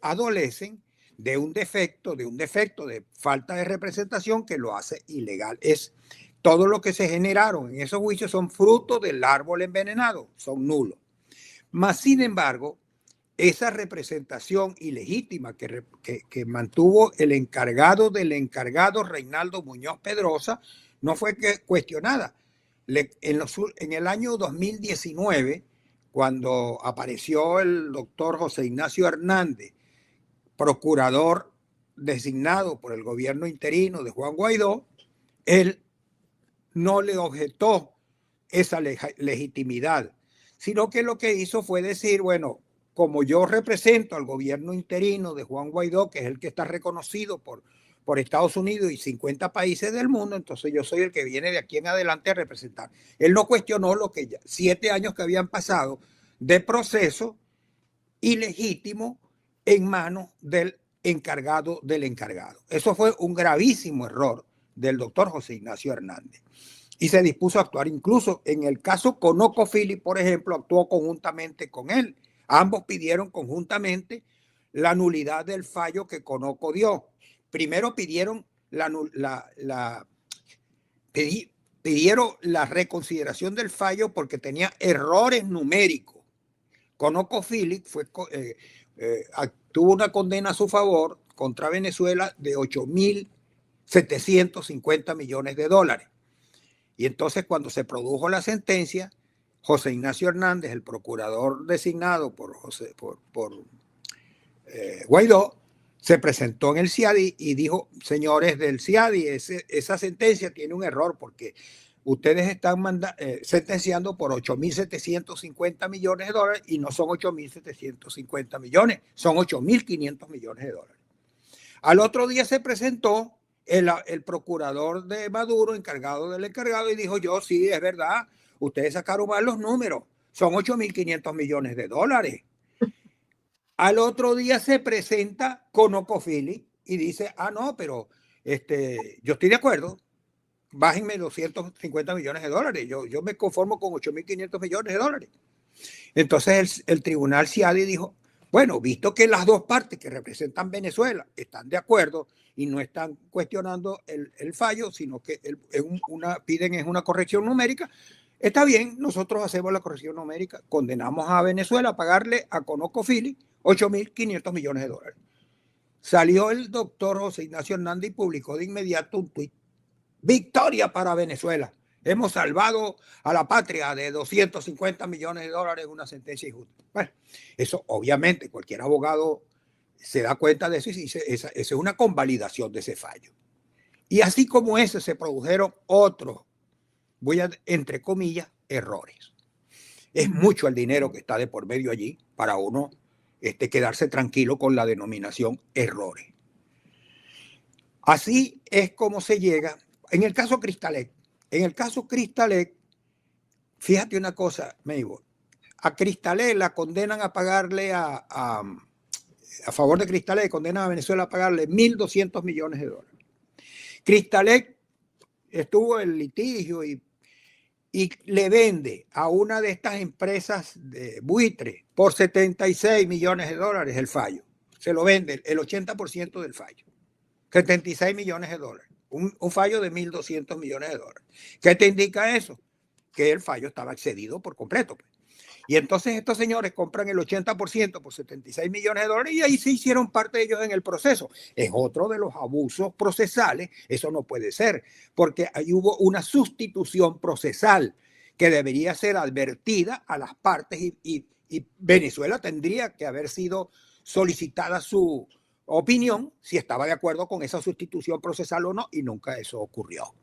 adolecen de un defecto de falta de representación que lo hace ilegal. Todo lo que se generaron en esos juicios son fruto del árbol envenenado, son nulos. Mas, sin embargo, esa representación ilegítima que mantuvo el encargado del encargado, Reinaldo Muñoz Pedrosa, no fue cuestionada. En el año 2019, cuando apareció el doctor José Ignacio Hernández, procurador designado por el gobierno interino de Juan Guaidó, él no le objetó esa legitimidad, sino que lo que hizo fue decir, bueno, como yo represento al gobierno interino de Juan Guaidó, que es el que está reconocido por Estados Unidos y 50 países del mundo, entonces yo soy el que viene de aquí en adelante a representar. Él no cuestionó lo que 7 años que habían pasado de proceso ilegítimo en manos del encargado del encargado. Eso fue un gravísimo error del doctor José Ignacio Hernández. Y se dispuso a actuar. Incluso en el caso ConocoPhillips, por ejemplo, actuó conjuntamente con él. Ambos pidieron conjuntamente la nulidad del fallo que Conoco dio. Primero pidieron pidieron la reconsideración del fallo porque tenía errores numéricos. ConocoPhillips tuvo una condena a su favor contra Venezuela de 8.750 millones de dólares. Y entonces cuando se produjo la sentencia, José Ignacio Hernández, el procurador designado por Guaidó, se presentó en el CIADI y dijo, señores del CIADI, esa sentencia tiene un error porque ustedes están sentenciando por 8.750 millones de dólares y no son 8.750 millones, son 8.500 millones de dólares. Al otro día se presentó el procurador de Maduro, encargado del encargado, y dijo, yo sí, es verdad, ustedes sacaron mal los números, son 8.500 millones de dólares. Al otro día se presenta ConocoPhillips y dice, no, pero yo estoy de acuerdo, bájenme 250 millones de dólares, yo me conformo con 8.500 millones de dólares. Entonces el tribunal CIADI dijo, bueno, visto que las dos partes que representan Venezuela están de acuerdo y no están cuestionando el fallo, sino que piden una corrección numérica, está bien, nosotros hacemos la corrección numérica, condenamos a Venezuela a pagarle a ConocoPhillips 8.500 millones de dólares. salió el doctor José Ignacio Hernández y publicó de inmediato un tuit. Victoria para Venezuela. Hemos salvado a la patria de 250 millones de dólares en una sentencia injusta. Bueno, eso obviamente cualquier abogado se da cuenta de eso y dice, esa es una convalidación de ese fallo. Y así como ese se produjeron otros, voy a, entre comillas, errores. Es mucho el dinero que está de por medio allí para uno quedarse tranquilo con la denominación errores. Así es como se llega. En el caso Cristalex, fíjate una cosa, Maybor, a Cristalex la condenan a pagarle a favor de Cristalex, condenan a Venezuela a pagarle 1.200 millones de dólares. Cristalex estuvo en litigio y le vende a una de estas empresas de buitre por 76 millones de dólares el fallo. Se lo vende el 80% del fallo. 76 millones de dólares. Un fallo de 1.200 millones de dólares. ¿Qué te indica eso? Que el fallo estaba excedido por completo. Y entonces estos señores compran el 80% por 76 millones de dólares y ahí se hicieron parte de ellos en el proceso. Es otro de los abusos procesales. Eso no puede ser, porque ahí hubo una sustitución procesal que debería ser advertida a las partes y Venezuela tendría que haber sido solicitada su opinión si estaba de acuerdo con esa sustitución procesal o no, y nunca eso ocurrió.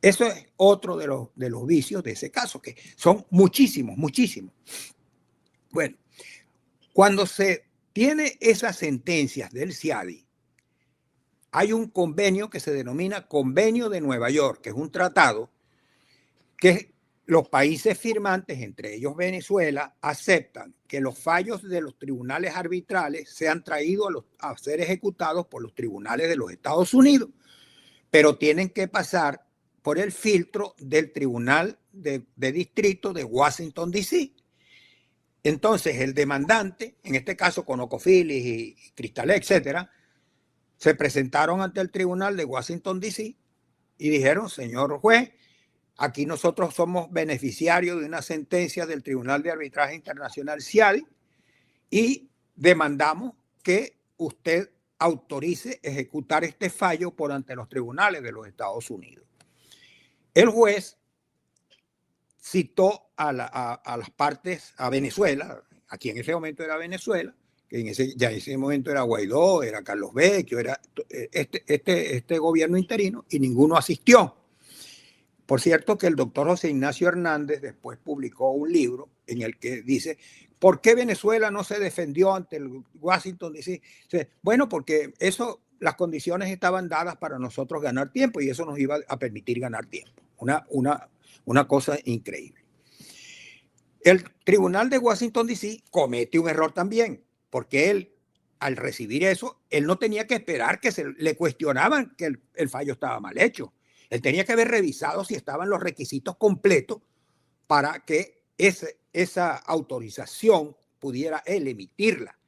Eso es otro de los vicios de ese caso, que son muchísimos, muchísimos. Bueno, cuando se tiene esas sentencias del CIADI, hay un convenio que se denomina Convenio de Nueva York, que es un tratado que los países firmantes, entre ellos Venezuela, aceptan que los fallos de los tribunales arbitrales sean traídos a ser ejecutados por los tribunales de los Estados Unidos, pero tienen que pasar por el filtro del Tribunal de Distrito de Washington, D.C. Entonces, el demandante, en este caso ConocoPhillips y Cristalex, etcétera, se presentaron ante el Tribunal de Washington, D.C. y dijeron, señor juez, aquí nosotros somos beneficiarios de una sentencia del Tribunal de Arbitraje Internacional CIADI y demandamos que usted autorice ejecutar este fallo por ante los tribunales de los Estados Unidos. El juez citó a las partes, a Venezuela, aquí en ese momento era Venezuela, que ya en ese momento era Guaidó, era Carlos Vecchio, era este gobierno interino, y ninguno asistió. Por cierto que el doctor José Ignacio Hernández después publicó un libro en el que dice, ¿por qué Venezuela no se defendió ante el Washington D.C.? Bueno, porque las condiciones estaban dadas para nosotros ganar tiempo y eso nos iba a permitir ganar tiempo. Una cosa increíble. El Tribunal de Washington D.C. comete un error también, porque él, al recibir eso, él no tenía que esperar que le cuestionaban que el fallo estaba mal hecho. Él tenía que haber revisado si estaban los requisitos completos para que esa autorización pudiera él emitirla,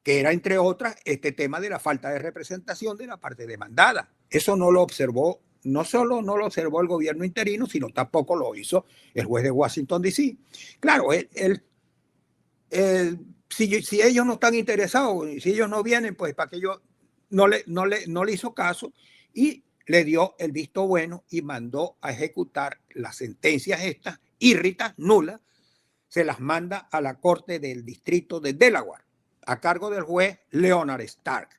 que era, entre otras, este tema de la falta de representación de la parte demandada. Eso no lo observó, no solo no lo observó el gobierno interino, sino tampoco lo hizo el juez de Washington, D.C. Claro, si ellos no están interesados, si ellos no vienen, pues para que yo no le hizo caso y le dio el visto bueno y mandó a ejecutar las sentencias estas, írritas, nulas, se las manda a la Corte del Distrito de Delaware, a cargo del juez Leonard Stark,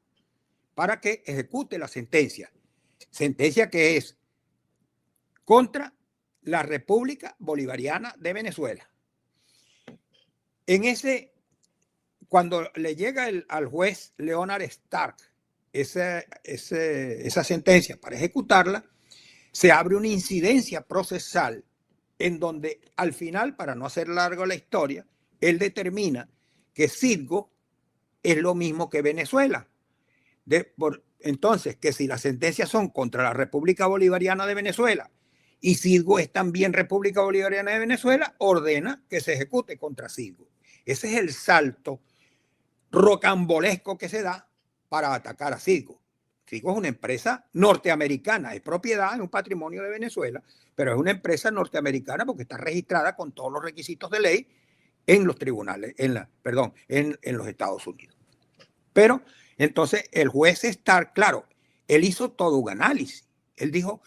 para que ejecute la sentencia. Sentencia que es contra la República Bolivariana de Venezuela. Cuando le llega al juez Leonard Stark esa sentencia para ejecutarla, se abre una incidencia procesal en donde al final, para no hacer largo la historia, él determina que Citgo es lo mismo que Venezuela. Entonces, que si las sentencias son contra la República Bolivariana de Venezuela y Citgo es también República Bolivariana de Venezuela, ordena que se ejecute contra Citgo. Ese es el salto rocambolesco que se da para atacar a Citgo. Citgo es una empresa norteamericana, es propiedad, es un patrimonio de Venezuela, pero es una empresa norteamericana porque está registrada con todos los requisitos de ley en los tribunales, en los Estados Unidos. Pero Entonces, el juez Stark, claro, él hizo todo un análisis. Él dijo,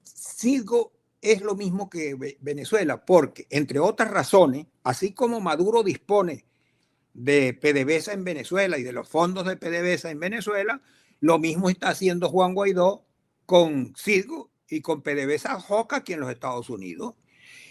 Citgo es lo mismo que Venezuela, porque, entre otras razones, así como Maduro dispone de PDVSA en Venezuela y de los fondos de PDVSA en Venezuela, lo mismo está haciendo Juan Guaidó con Citgo y con PDVSA JOCA aquí en los Estados Unidos.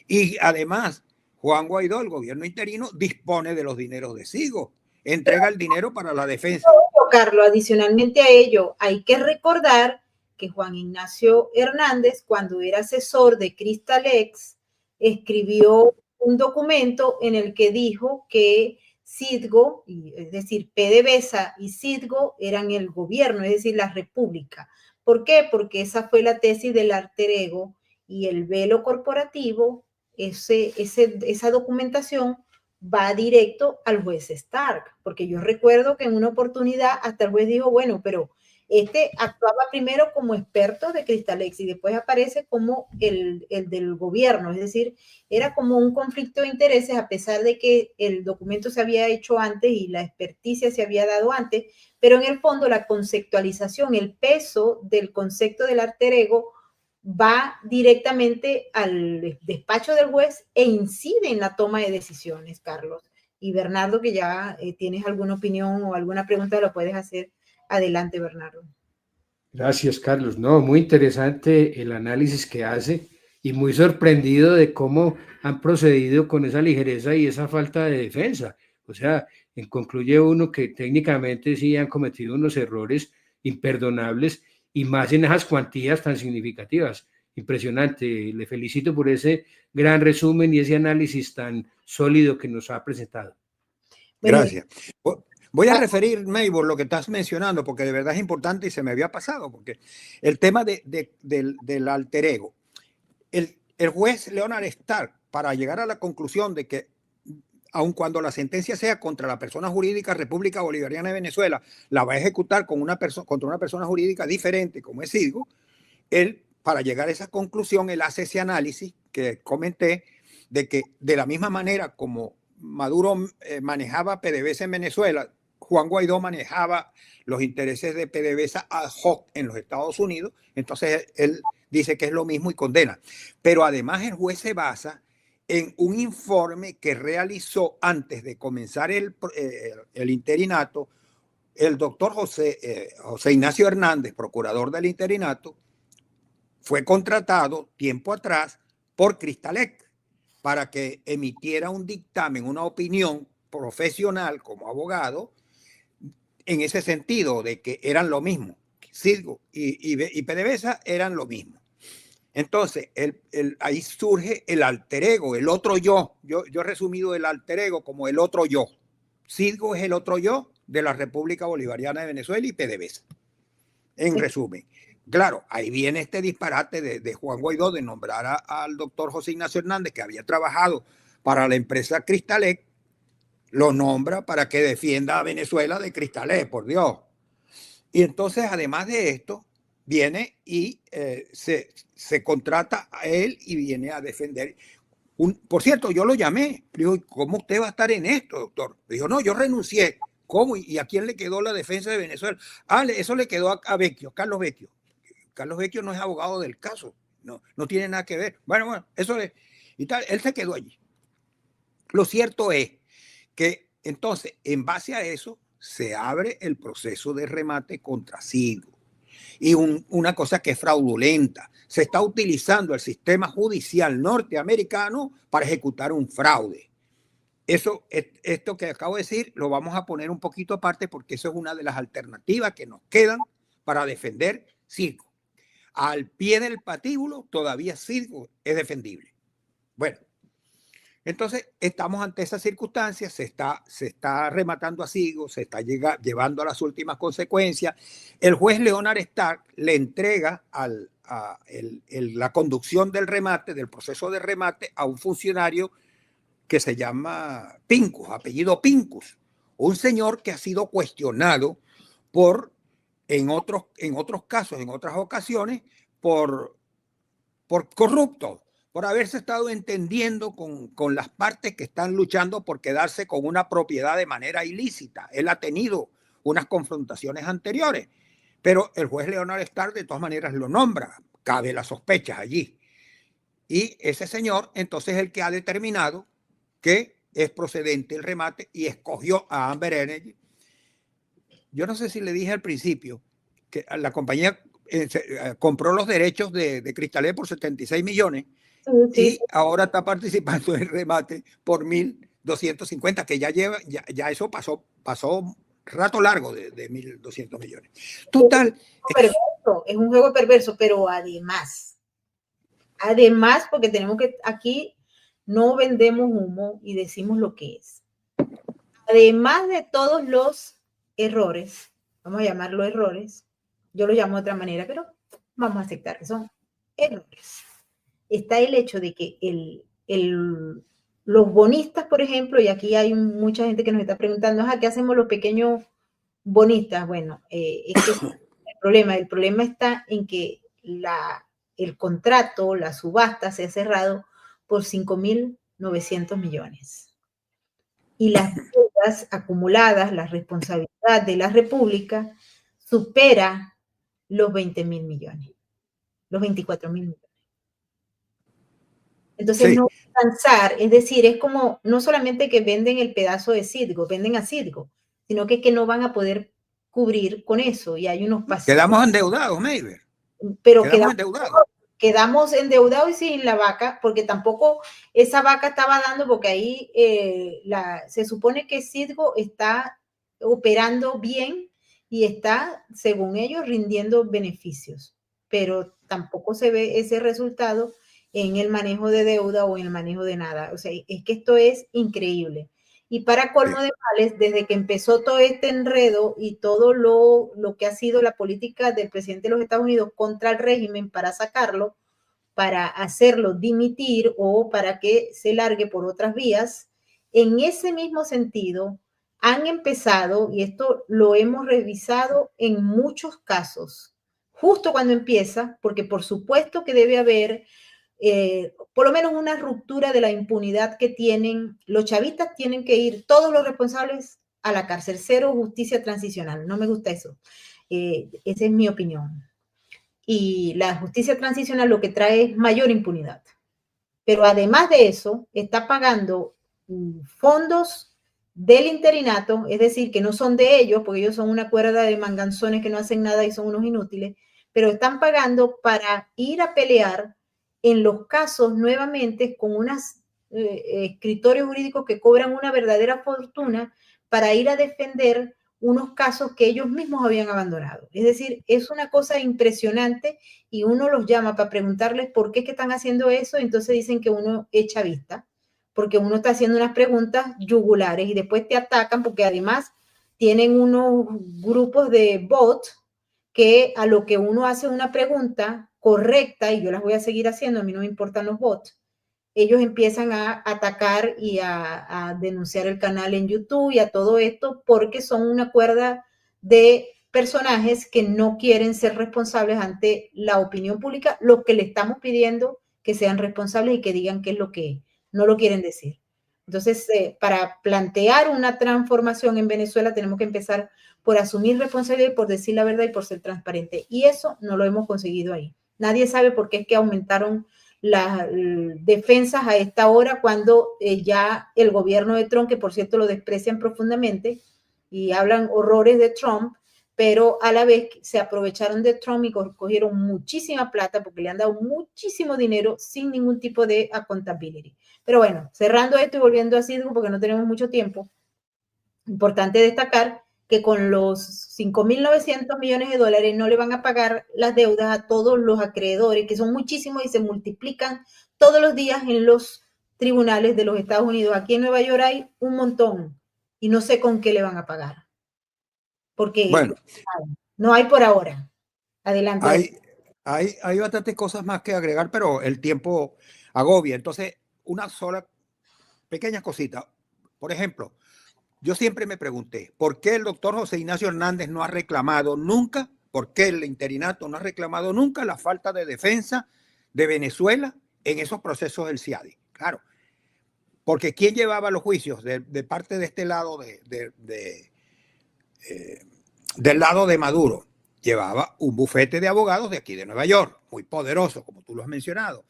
Y además, Juan Guaidó, el gobierno interino, dispone de los dineros de Citgo, entrega el dinero para la defensa. Carlos, adicionalmente a ello, hay que recordar que Juan Ignacio Hernández, cuando era asesor de Cristalex, escribió un documento en el que dijo que Citgo, es decir, PDVSA y Citgo eran el gobierno, es decir, la república. ¿Por qué? Porque esa fue la tesis del alter ego y el velo corporativo, esa documentación va directo al juez Stark, porque yo recuerdo que en una oportunidad hasta el juez dijo, bueno, pero este actuaba primero como experto de Cristalex y después aparece como el del gobierno, es decir, era como un conflicto de intereses a pesar de que el documento se había hecho antes y la experticia se había dado antes, pero en el fondo la conceptualización, el peso del concepto del alter ego va directamente al despacho del juez e incide en la toma de decisiones, Carlos. Y Bernardo, que ya tienes alguna opinión o alguna pregunta, lo puedes hacer. Adelante, Bernardo. Gracias, Carlos. No, muy interesante el análisis que hace y muy sorprendido de cómo han procedido con esa ligereza y esa falta de defensa. O sea, concluye uno que técnicamente sí han cometido unos errores imperdonables y más en esas cuantías tan significativas. Impresionante. Le felicito por ese gran resumen y ese análisis tan sólido que nos ha presentado. Gracias. Voy a referirme por lo que estás mencionando, porque de verdad es importante y se me había pasado, porque el tema del alter ego. El juez Leonard Stark, para llegar a la conclusión de que aun cuando la sentencia sea contra la persona jurídica República Bolivariana de Venezuela, la va a ejecutar contra una persona jurídica diferente, como es Citgo, él, para llegar a esa conclusión, él hace ese análisis que comenté, de que de la misma manera como Maduro manejaba PDVSA en Venezuela, Juan Guaidó manejaba los intereses de PDVSA ad hoc en los Estados Unidos, entonces él dice que es lo mismo y condena. Pero además el juez se basa en un informe que realizó antes de comenzar el interinato el doctor José Ignacio Hernández, procurador del interinato. Fue contratado tiempo atrás por Cristalex para que emitiera un dictamen, una opinión profesional como abogado, en ese sentido de que eran lo mismo. Citgo y PDVSA eran lo mismo. Entonces, ahí surge el alter ego, el otro yo. Yo he resumido el alter ego como el otro yo. Citgo es el otro yo de la República Bolivariana de Venezuela y PDVSA. En resumen, claro, ahí viene este disparate de Juan Guaidó de nombrar al doctor José Ignacio Hernández, que había trabajado para la empresa Cristalex, lo nombra para que defienda a Venezuela de Cristalex, por Dios. Y entonces, además de esto, viene y se contrata a él y viene a defender. Por cierto, yo lo llamé. Le digo, ¿cómo usted va a estar en esto, doctor? Le dijo, no, yo renuncié. ¿Cómo? ¿Y a quién le quedó la defensa de Venezuela? Eso le quedó a Vecchio, Carlos Vecchio. Carlos Vecchio no es abogado del caso. No tiene nada que ver. Bueno, eso es. Y tal, él se quedó allí. Lo cierto es que entonces, en base a eso, se abre el proceso de remate contra Citgo. Y una cosa que es fraudulenta, se está utilizando el sistema judicial norteamericano para ejecutar un fraude. Esto que acabo de decir lo vamos a poner un poquito aparte porque eso es una de las alternativas que nos quedan para defender Citgo. Al pie del patíbulo todavía Citgo es defendible. Bueno, entonces estamos ante esas circunstancias, se está rematando a Citgo, se está llevando a las últimas consecuencias. El juez Leonard Stark le entrega la conducción del remate, del proceso de remate, a un funcionario que se llama Pincus, apellido Pincus, un señor que ha sido cuestionado en otros casos, en otras ocasiones, por corrupto, por haberse estado entendiendo con las partes que están luchando por quedarse con una propiedad de manera ilícita. Él ha tenido unas confrontaciones anteriores. Pero el juez Leonard Starr de todas maneras lo nombra, cabe las sospechas allí. Y ese señor entonces es el que ha determinado que es procedente el remate y escogió a Amber Energy. Yo no sé si le dije al principio que la compañía compró los derechos de Crystal por 76 millones y ahora está participando en el remate por 1.250, que ya eso pasó rato largo de 1.200 millones. Total. Es un juego perverso, pero además, porque tenemos que, aquí no vendemos humo y decimos lo que es. Además de todos los errores, vamos a llamarlo errores, yo lo llamo de otra manera, pero vamos a aceptar que son errores. Está el hecho de que los bonistas, por ejemplo, y aquí hay mucha gente que nos está preguntando, ¿qué hacemos los pequeños bonistas? Bueno, es que el problema está en que el contrato, la subasta se ha cerrado por 5.900 millones. Y las deudas acumuladas, la responsabilidad de la República supera los 20.000 millones, los 24.000 millones. Entonces, no alcanzar, es decir, es como no solamente que venden el pedazo de Citgo, venden a Citgo, sino que no van a poder cubrir con eso. Y hay unos pasos. Quedamos endeudados, Mayber. Pero quedamos endeudados y sin la vaca, porque tampoco esa vaca estaba dando, porque ahí se supone que Citgo está operando bien y está, según ellos, rindiendo beneficios, pero tampoco se ve ese resultado en el manejo de deuda o en el manejo de nada. O sea, es que esto es increíble. Y para colmo de males, desde que empezó todo este enredo y todo lo que ha sido la política del presidente de los Estados Unidos contra el régimen para sacarlo, para hacerlo dimitir o para que se largue por otras vías, en ese mismo sentido han empezado, y esto lo hemos revisado en muchos casos, justo cuando empieza, porque por supuesto que debe haber por lo menos una ruptura de la impunidad que tienen. Los chavistas tienen que ir, todos los responsables, a la cárcel. Cero justicia transicional. No me gusta eso. Esa es mi opinión. Y la justicia transicional lo que trae es mayor impunidad. Pero además de eso, está pagando fondos del interinato, es decir, que no son de ellos, porque ellos son una cuerda de manganzones que no hacen nada y son unos inútiles, pero están pagando para ir a pelear en los casos nuevamente con unos escritorios jurídicos que cobran una verdadera fortuna para ir a defender unos casos que ellos mismos habían abandonado. Es decir, es una cosa impresionante y uno los llama para preguntarles por qué es que están haciendo eso, y entonces dicen que uno es chavista, porque uno está haciendo unas preguntas yugulares y después te atacan porque además tienen unos grupos de bots que a lo que uno hace una pregunta correcta, y yo las voy a seguir haciendo, a mí no me importan los bots, ellos empiezan a atacar y a denunciar el canal en YouTube y a todo esto porque son una cuerda de personajes que no quieren ser responsables ante la opinión pública, lo que le estamos pidiendo que sean responsables y que digan qué es lo que es. No lo quieren decir. Entonces, para plantear una transformación en Venezuela tenemos que empezar por asumir responsabilidad y por decir la verdad y por ser transparente. Y eso no lo hemos conseguido ahí. Nadie sabe por qué es que aumentaron las defensas a esta hora cuando ya el gobierno de Trump, que por cierto lo desprecian profundamente y hablan horrores de Trump, pero a la vez se aprovecharon de Trump y cogieron muchísima plata porque le han dado muchísimo dinero sin ningún tipo de accountability. Pero bueno, cerrando esto y volviendo a Citgo porque no tenemos mucho tiempo, importante destacar que con los 5.900 millones de dólares no le van a pagar las deudas a todos los acreedores, que son muchísimos y se multiplican todos los días en los tribunales de los Estados Unidos. Aquí en Nueva York hay un montón y no sé con qué le van a pagar. Porque bueno, no hay por ahora. Adelante. Hay bastantes cosas más que agregar, pero el tiempo agobia. Entonces, una sola pequeña cosita. Por ejemplo, yo siempre me pregunté, ¿por qué el doctor José Ignacio Hernández no ha reclamado nunca, por qué el interinato no ha reclamado nunca la falta de defensa de Venezuela en esos procesos del CIADI? Claro, porque ¿quién llevaba los juicios de parte de este lado del lado de Maduro llevaba un bufete de abogados de aquí de Nueva York, muy poderoso, como tú lo has mencionado.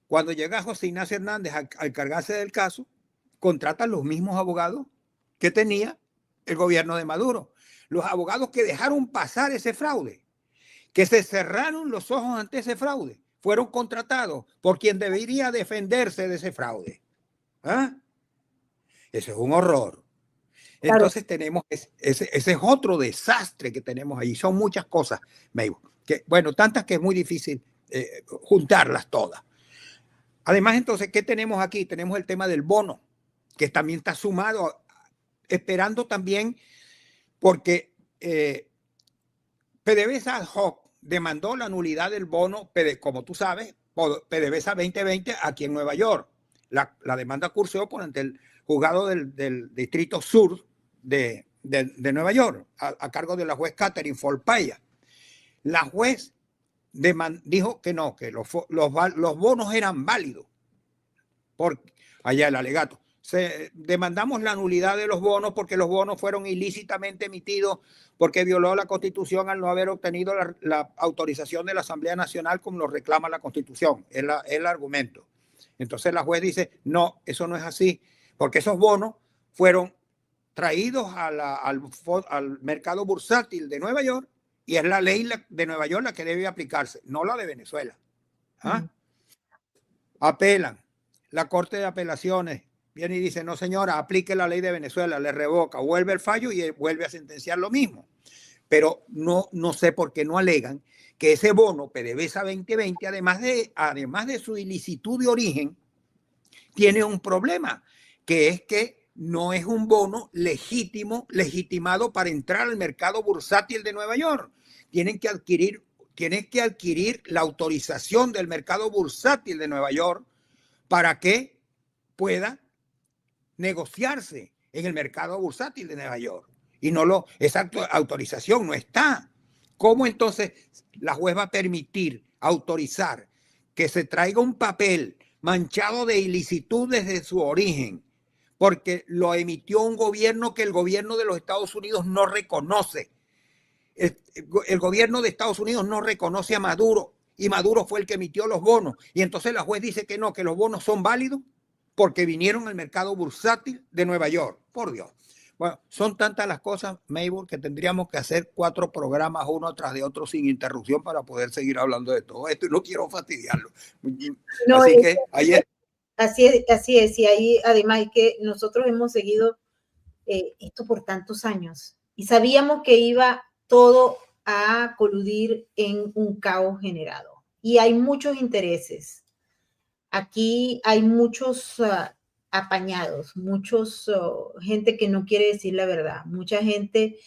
Cuando llega José Ignacio Hernández a encargarse del caso, contratan los mismos abogados que tenía el gobierno de Maduro. Los abogados que dejaron pasar ese fraude, que se cerraron los ojos ante ese fraude, fueron contratados por quien debería defenderse de ese fraude. ¿Ah? Eso es un horror. Entonces claro, tenemos, ese es otro desastre que tenemos ahí. Son muchas cosas, Mabel, que, bueno, tantas que es muy difícil juntarlas todas. Además, entonces, ¿qué tenemos aquí? Tenemos el tema del bono, que también está sumado, esperando también, porque PDVSA ad hoc demandó la nulidad del bono, como tú sabes, PDVSA 2020 aquí en Nueva York. La demanda cursó por ante el juzgado del Distrito Sur de Nueva York, a cargo de la juez Catherine Folpaya. La juez dijo que no, que los bonos eran válidos. Por allá el alegato. Demandamos la nulidad de los bonos porque los bonos fueron ilícitamente emitidos porque violó la Constitución al no haber obtenido la autorización de la Asamblea Nacional como lo reclama la Constitución. Es el argumento. Entonces la juez dice, no, eso no es así, porque esos bonos fueron traídos al mercado bursátil de Nueva York y es la ley de Nueva York la que debe aplicarse, no la de Venezuela. ¿Ah? Apelan. La Corte de Apelaciones viene y dice, no señora, aplique la ley de Venezuela, le revoca, vuelve el fallo y vuelve a sentenciar lo mismo. Pero no sé por qué no alegan que ese bono PDVSA 2020, además de su ilicitud de origen, tiene un problema, que es que no es un bono legitimado para entrar al mercado bursátil de Nueva York. Tienen que adquirir la autorización del mercado bursátil de Nueva York para que pueda negociarse en el mercado bursátil de Nueva York. Y esa autorización no está. ¿Cómo entonces la juez va a permitir, autorizar que se traiga un papel manchado de ilicitud desde su origen? Porque lo emitió un gobierno que el gobierno de los Estados Unidos no reconoce. El gobierno de Estados Unidos no reconoce a Maduro y Maduro fue el que emitió los bonos. Y entonces la juez dice que no, que los bonos son válidos porque vinieron al mercado bursátil de Nueva York. Por Dios. Bueno, son tantas las cosas, Mabel, que tendríamos que hacer 4 programas uno tras de otro sin interrupción para poder seguir hablando de todo esto y no quiero fastidiarlo. No, así que ayer... Así es. Y ahí además es que nosotros hemos seguido esto por tantos años y sabíamos que iba todo a coludir en un caos generado. Y hay muchos intereses. Aquí hay muchos apañados, gente que no quiere decir la verdad, mucha gente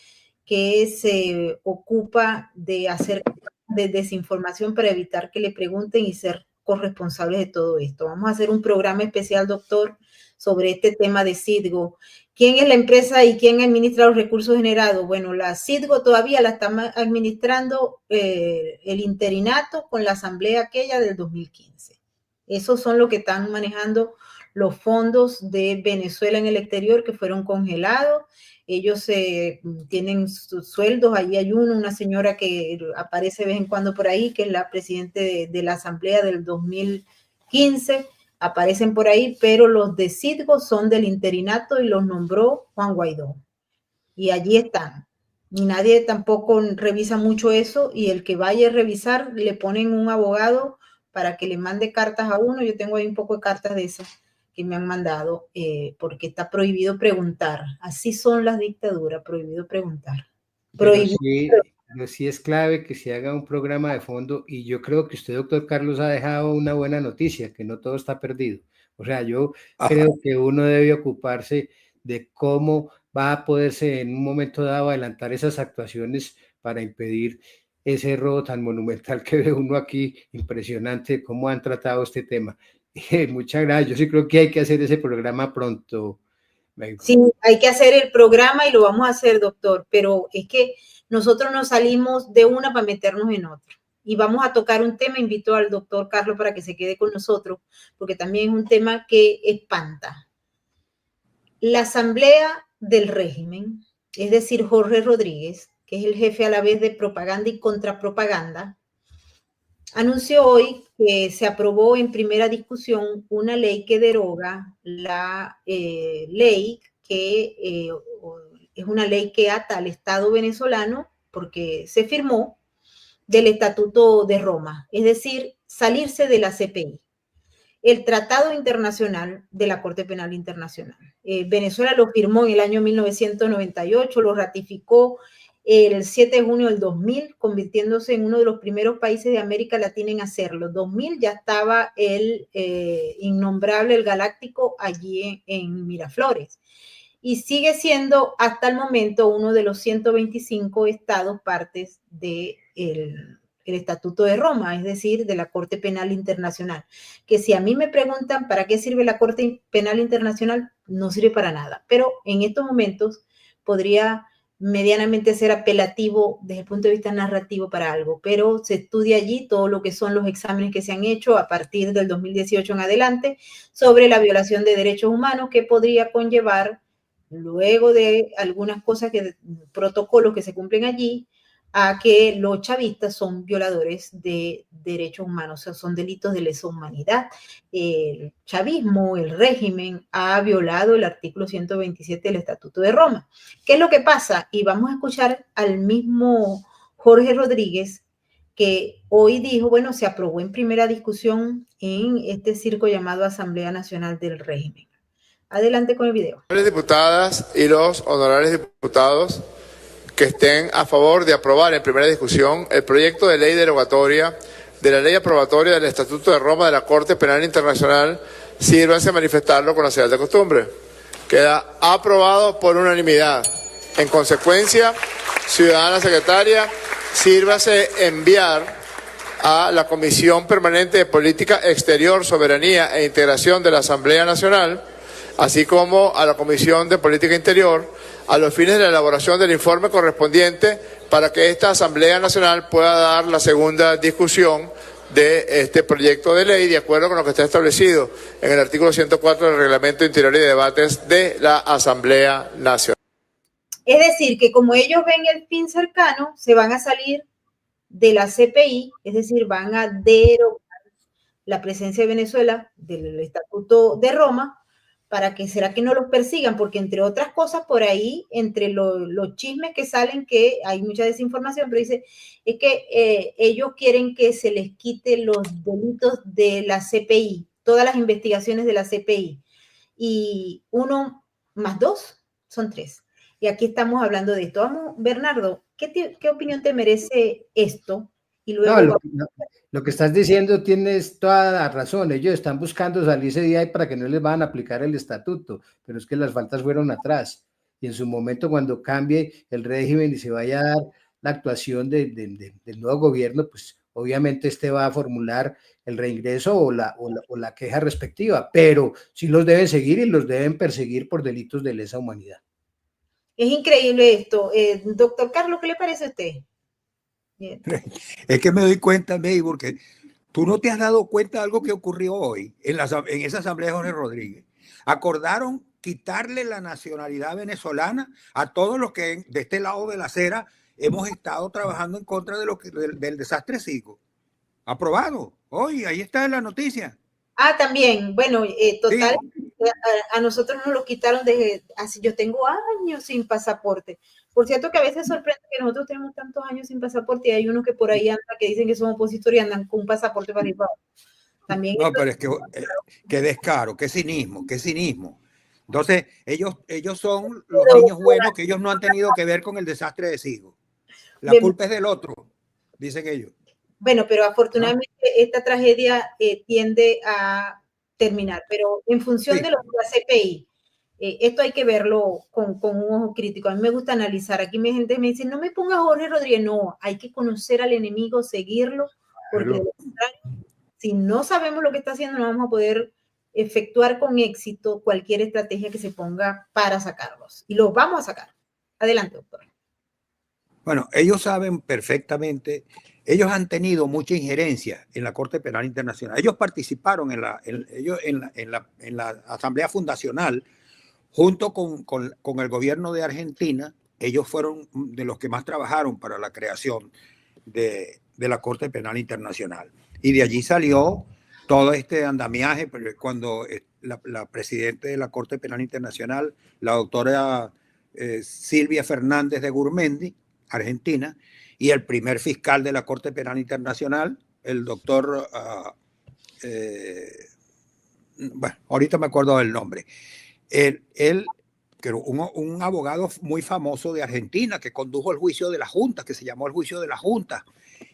que se ocupa de hacer de desinformación para evitar que le pregunten y ser corresponsables de todo esto. Vamos a hacer un programa especial, doctor, sobre este tema de Citgo. ¿Quién es la empresa y quién administra los recursos generados? Bueno, la Citgo todavía la está administrando el interinato con la asamblea aquella del 2015. Esos son los que están manejando los fondos de Venezuela en el exterior que fueron congelados. Ellos tienen sus sueldos. Ahí hay una señora que aparece de vez en cuando por ahí, que es la presidenta de la asamblea del 2015. Aparecen por ahí, pero los de Citgo son del interinato y los nombró Juan Guaidó. Y allí están. Y nadie tampoco revisa mucho eso. Y el que vaya a revisar, le ponen un abogado para que le mande cartas a uno. Yo tengo ahí un poco de cartas de esas que me han mandado, porque está prohibido preguntar. Así son las dictaduras, prohibido preguntar. Prohibido. Pero sí es clave que se haga un programa de fondo y yo creo que usted, doctor Carlos, ha dejado una buena noticia, que no todo está perdido. O sea, yo creo que uno debe ocuparse de cómo va a poderse en un momento dado adelantar esas actuaciones para impedir ese robo tan monumental que ve uno aquí, impresionante cómo han tratado este tema. Muchas gracias. Yo sí creo que hay que hacer ese programa pronto. Sí, hay que hacer el programa y lo vamos a hacer, doctor, pero es que nosotros nos salimos de una para meternos en otra. Y vamos a tocar un tema, invito al doctor Carlos para que se quede con nosotros, porque también es un tema que espanta. La asamblea del régimen, es decir, Jorge Rodríguez, que es el jefe a la vez de propaganda y contrapropaganda, anunció hoy que se aprobó en primera discusión una ley que deroga la ley que es una ley que ata al Estado venezolano porque se firmó del Estatuto de Roma, es decir, salirse de la CPI, el Tratado Internacional de la Corte Penal Internacional. Venezuela lo firmó en el año 1998, lo ratificó el 7 de junio del 2000, convirtiéndose en uno de los primeros países de América Latina en hacerlo. 2000 ya estaba el innombrable, el Galáctico, allí en Miraflores. Y sigue siendo hasta el momento uno de los 125 estados partes del Estatuto de Roma, es decir, de la Corte Penal Internacional. Que si a mí me preguntan para qué sirve la Corte Penal Internacional, no sirve para nada. Pero en estos momentos podría medianamente ser apelativo desde el punto de vista narrativo para algo, pero se estudia allí todo lo que son los exámenes que se han hecho a partir del 2018 en adelante sobre la violación de derechos humanos que podría conllevar, luego de algunas cosas, protocolos que se cumplen allí, a que los chavistas son violadores de derechos humanos, o sea, son delitos de lesa humanidad. El chavismo, el régimen, ha violado el artículo 127 del Estatuto de Roma. ¿Qué es lo que pasa? Y vamos a escuchar al mismo Jorge Rodríguez, que hoy dijo, bueno, se aprobó en primera discusión en este circo llamado Asamblea Nacional del Régimen. Adelante con el video. Las diputadas y los honorables diputados que estén a favor de aprobar en primera discusión el proyecto de ley derogatoria de la ley aprobatoria del Estatuto de Roma de la Corte Penal Internacional, sírvanse a manifestarlo con la señal de costumbre. Queda aprobado por unanimidad. En consecuencia, ciudadana secretaria, sírvase enviar a la Comisión Permanente de Política Exterior, Soberanía e Integración de la Asamblea Nacional, así como a la Comisión de Política Interior, a los fines de la elaboración del informe correspondiente para que esta Asamblea Nacional pueda dar la segunda discusión de este proyecto de ley de acuerdo con lo que está establecido en el artículo 104 del Reglamento Interior y Debates de la Asamblea Nacional. Es decir, que como ellos ven el fin cercano, se van a salir de la CPI, es decir, van a derogar la presencia de Venezuela del Estatuto de Roma, para que será que no los persigan, porque entre otras cosas por ahí, entre los chismes que salen, que hay mucha desinformación, pero dice, es que ellos quieren que se les quite los delitos de la CPI, todas las investigaciones de la CPI, y 1 más 2 son 3. Y aquí estamos hablando de esto. Vamos, Bernardo, ¿qué opinión te merece esto? Y luego lo que estás diciendo tienes toda la razón. Ellos están buscando salirse de ahí para que no les van a aplicar el estatuto, pero es que las faltas fueron atrás. Y en su momento, cuando cambie el régimen y se vaya a dar la actuación del nuevo gobierno, pues obviamente este va a formular el reingreso o la queja respectiva, pero sí los deben seguir y los deben perseguir por delitos de lesa humanidad. Es increíble esto. Doctor Carlos, ¿qué le parece a usted? Bien. Es que me doy cuenta, May, porque tú no te has dado cuenta de algo que ocurrió hoy en esa asamblea de Jorge Rodríguez. Acordaron quitarle la nacionalidad venezolana a todos los que de este lado de la acera hemos estado trabajando en contra de del desastre Sico. Aprobado. Hoy, ahí está la noticia. Ah, también. Bueno, total, sí. A nosotros nos lo quitaron desde así. Yo tengo años sin pasaporte. Por cierto, que a veces sorprende que nosotros tenemos tantos años sin pasaporte y hay unos que por ahí andan que dicen que son opositores y andan con un pasaporte para ir para abajo. También. No, pero es que qué descaro, qué cinismo, qué cinismo. Entonces, ellos son los niños buenos que ellos no han tenido que ver con el desastre de Sigo. La culpa es del otro, dicen ellos. Bueno, pero afortunadamente esta tragedia tiende a terminar, pero en función de lo de la CPI, esto hay que verlo con un ojo crítico. A mí me gusta analizar. Aquí mi gente me dice, no me pongas Jorge Rodríguez. No, hay que conocer al enemigo, seguirlo, porque de lo contrario, si no sabemos lo que está haciendo, no vamos a poder efectuar con éxito cualquier estrategia que se ponga para sacarlos. Y los vamos a sacar. Adelante, doctor. Bueno, ellos saben perfectamente, ellos han tenido mucha injerencia en la Corte Penal Internacional. Ellos participaron en la Asamblea Fundacional junto con el gobierno de Argentina ellos fueron de los que más trabajaron para la creación de la Corte Penal Internacional. Y de allí salió todo este andamiaje, cuando la presidenta de la Corte Penal Internacional, la doctora Silvia Fernández de Gurmendi, Argentina, y el primer fiscal de la Corte Penal Internacional, el doctor, bueno, ahorita me acuerdo del nombre, un abogado muy famoso de Argentina que condujo el juicio de la Junta, que se llamó el juicio de la Junta,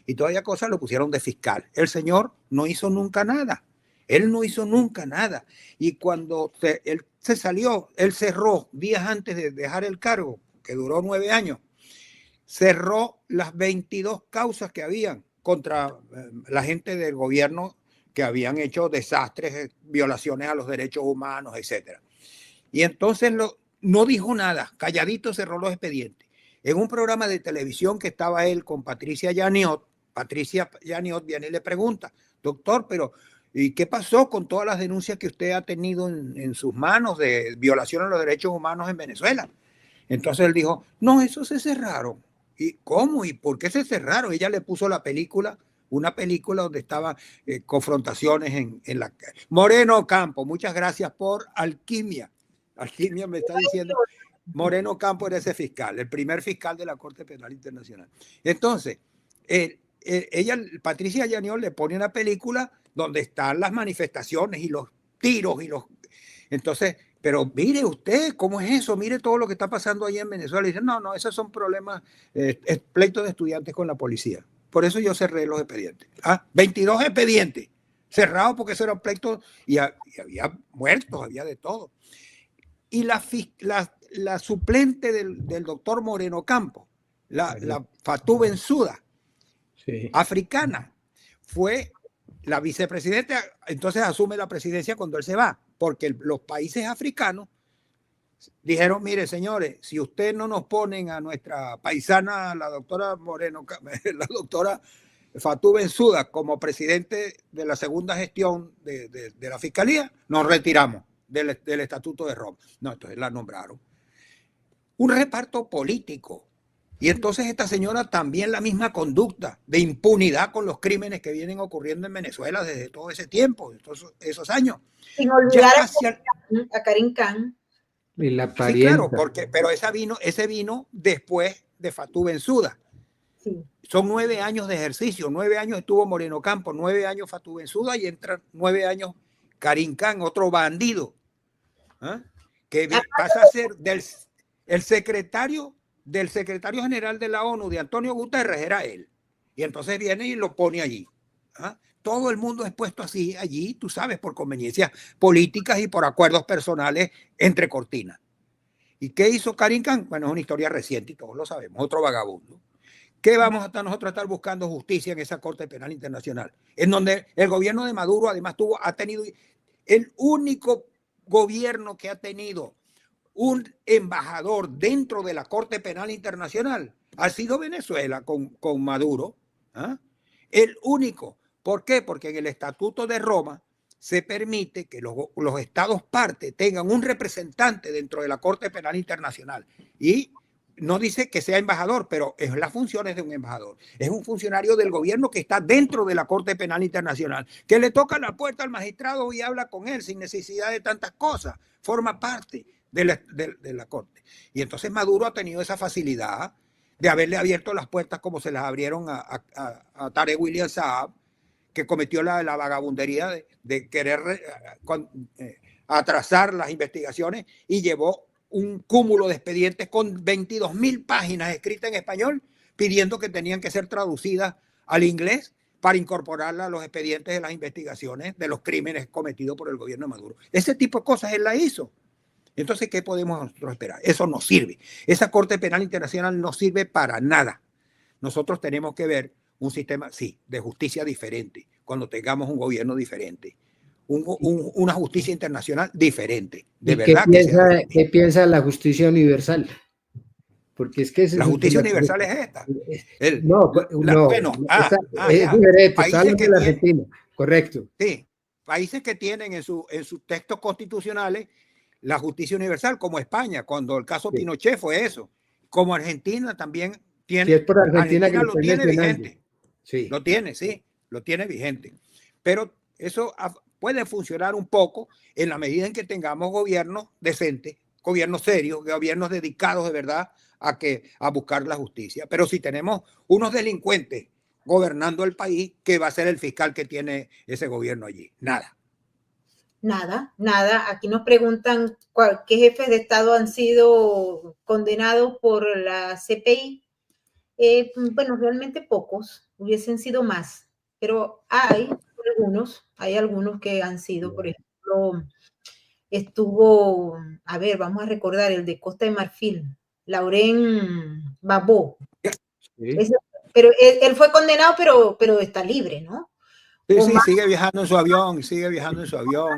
y todavía cosas lo pusieron de fiscal. El señor no hizo nunca nada. Él no hizo nunca nada. Y cuando él se salió, él cerró días antes de dejar el cargo, que duró 9 años, cerró las 22 causas que habían contra la gente del gobierno que habían hecho desastres, violaciones a los derechos humanos, etc. Y entonces no dijo nada, calladito cerró los expedientes. En un programa de televisión que estaba él con Patricia Yaniot viene y le pregunta, doctor, pero ¿y qué pasó con todas las denuncias que usted ha tenido en sus manos de violación a los derechos humanos en Venezuela? Entonces él dijo, no, eso se cerraron. ¿Y cómo? ¿Y por qué se cerraron? Ella le puso la película, una película donde estaban confrontaciones en la... Moreno Campo, muchas gracias por Alquimia. Alquimia me está diciendo, Moreno Campo era ese fiscal, el primer fiscal de la Corte Penal Internacional. Entonces, Patricia Yaniol le pone una película donde están las manifestaciones y los tiros y los... Entonces, pero mire usted, ¿cómo es eso? Mire todo lo que está pasando allá en Venezuela. Y dicen, no, esos son problemas, pleitos de estudiantes con la policía. Por eso yo cerré los expedientes. 22 expedientes cerrados porque esos eran pleitos y había muertos, había de todo. Y la suplente del doctor Moreno Campo, la Fatou Bensouda, sí, africana, fue la vicepresidenta, entonces asume la presidencia cuando él se va, porque los países africanos dijeron, mire señores, si ustedes no nos ponen a nuestra paisana, la doctora la doctora Fatou Bensouda como presidente de la segunda gestión de la fiscalía, nos retiramos del Estatuto de Roma. No, entonces la nombraron. Un reparto político. Y entonces esta señora también la misma conducta de impunidad con los crímenes que vienen ocurriendo en Venezuela desde todo ese tiempo, esos años. Sin olvidar a Karim Khan. Y la sí, claro, pero ese vino después de Fatou Bensouda. Sí. Son 9 años de ejercicio, 9 años estuvo Moreno Campo, 9 años Fatou Bensouda y entran 9 años Karim Khan, otro bandido, que pasa a ser el secretario general de la ONU, de Antonio Guterres, era él. Y entonces viene y lo pone allí. Todo el mundo es puesto así allí, tú sabes, por conveniencias políticas y por acuerdos personales entre cortinas. ¿Y qué hizo Karim Khan? Bueno, es una historia reciente y todos lo sabemos, otro vagabundo. ¿Qué vamos a estar buscando justicia en esa Corte Penal Internacional? En donde el gobierno de Maduro además ha tenido el único gobierno que ha tenido un embajador dentro de la Corte Penal Internacional ha sido Venezuela con Maduro. El único. ¿Por qué? Porque en el Estatuto de Roma se permite que los estados parte tengan un representante dentro de la Corte Penal Internacional. Y no dice que sea embajador, pero es las funciones de un embajador. Es un funcionario del gobierno que está dentro de la Corte Penal Internacional, que le toca la puerta al magistrado y habla con él sin necesidad de tantas cosas. Forma parte de la Corte. Y entonces Maduro ha tenido esa facilidad de haberle abierto las puertas como se las abrieron a Tarek William Saab, que cometió la vagabundería de querer atrasar las investigaciones y llevó un cúmulo de expedientes con 22.000 páginas escritas en español pidiendo que tenían que ser traducidas al inglés para incorporarlas a los expedientes de las investigaciones de los crímenes cometidos por el gobierno de Maduro. Ese tipo de cosas él la hizo. Entonces, ¿qué podemos nosotros esperar? Eso no sirve. Esa Corte Penal Internacional no sirve para nada. Nosotros tenemos que ver un sistema, sí, de justicia diferente, cuando tengamos un gobierno diferente, una justicia internacional diferente. De verdad. ¿Qué piensa la justicia universal? Porque es que la justicia universal es esta. Es diferente, países que la Argentina, correcto. Sí, países que tienen en sus textos constitucionales la justicia universal, como España, cuando el caso Pinochet fue eso. como Argentina también tiene. Si es por Argentina que lo tiene mencionando. vigente. Sí. Lo tiene, sí, lo tiene vigente. Pero eso puede funcionar un poco en la medida en que tengamos gobiernos decentes, gobiernos serios, gobiernos dedicados de verdad a buscar la justicia. Pero si tenemos unos delincuentes gobernando el país, ¿qué va a ser el fiscal que tiene ese gobierno allí? Nada. Nada. Aquí nos preguntan qué jefes de Estado han sido condenados por la CPI. Bueno, realmente pocos, hubiesen sido más, pero hay algunos que han sido, por ejemplo, estuvo, a ver, vamos a recordar el de Costa de Marfil, Laurent Gbagbo. Sí. Pero él fue condenado, pero está libre, ¿no? Sí, sí, sigue viajando en su avión.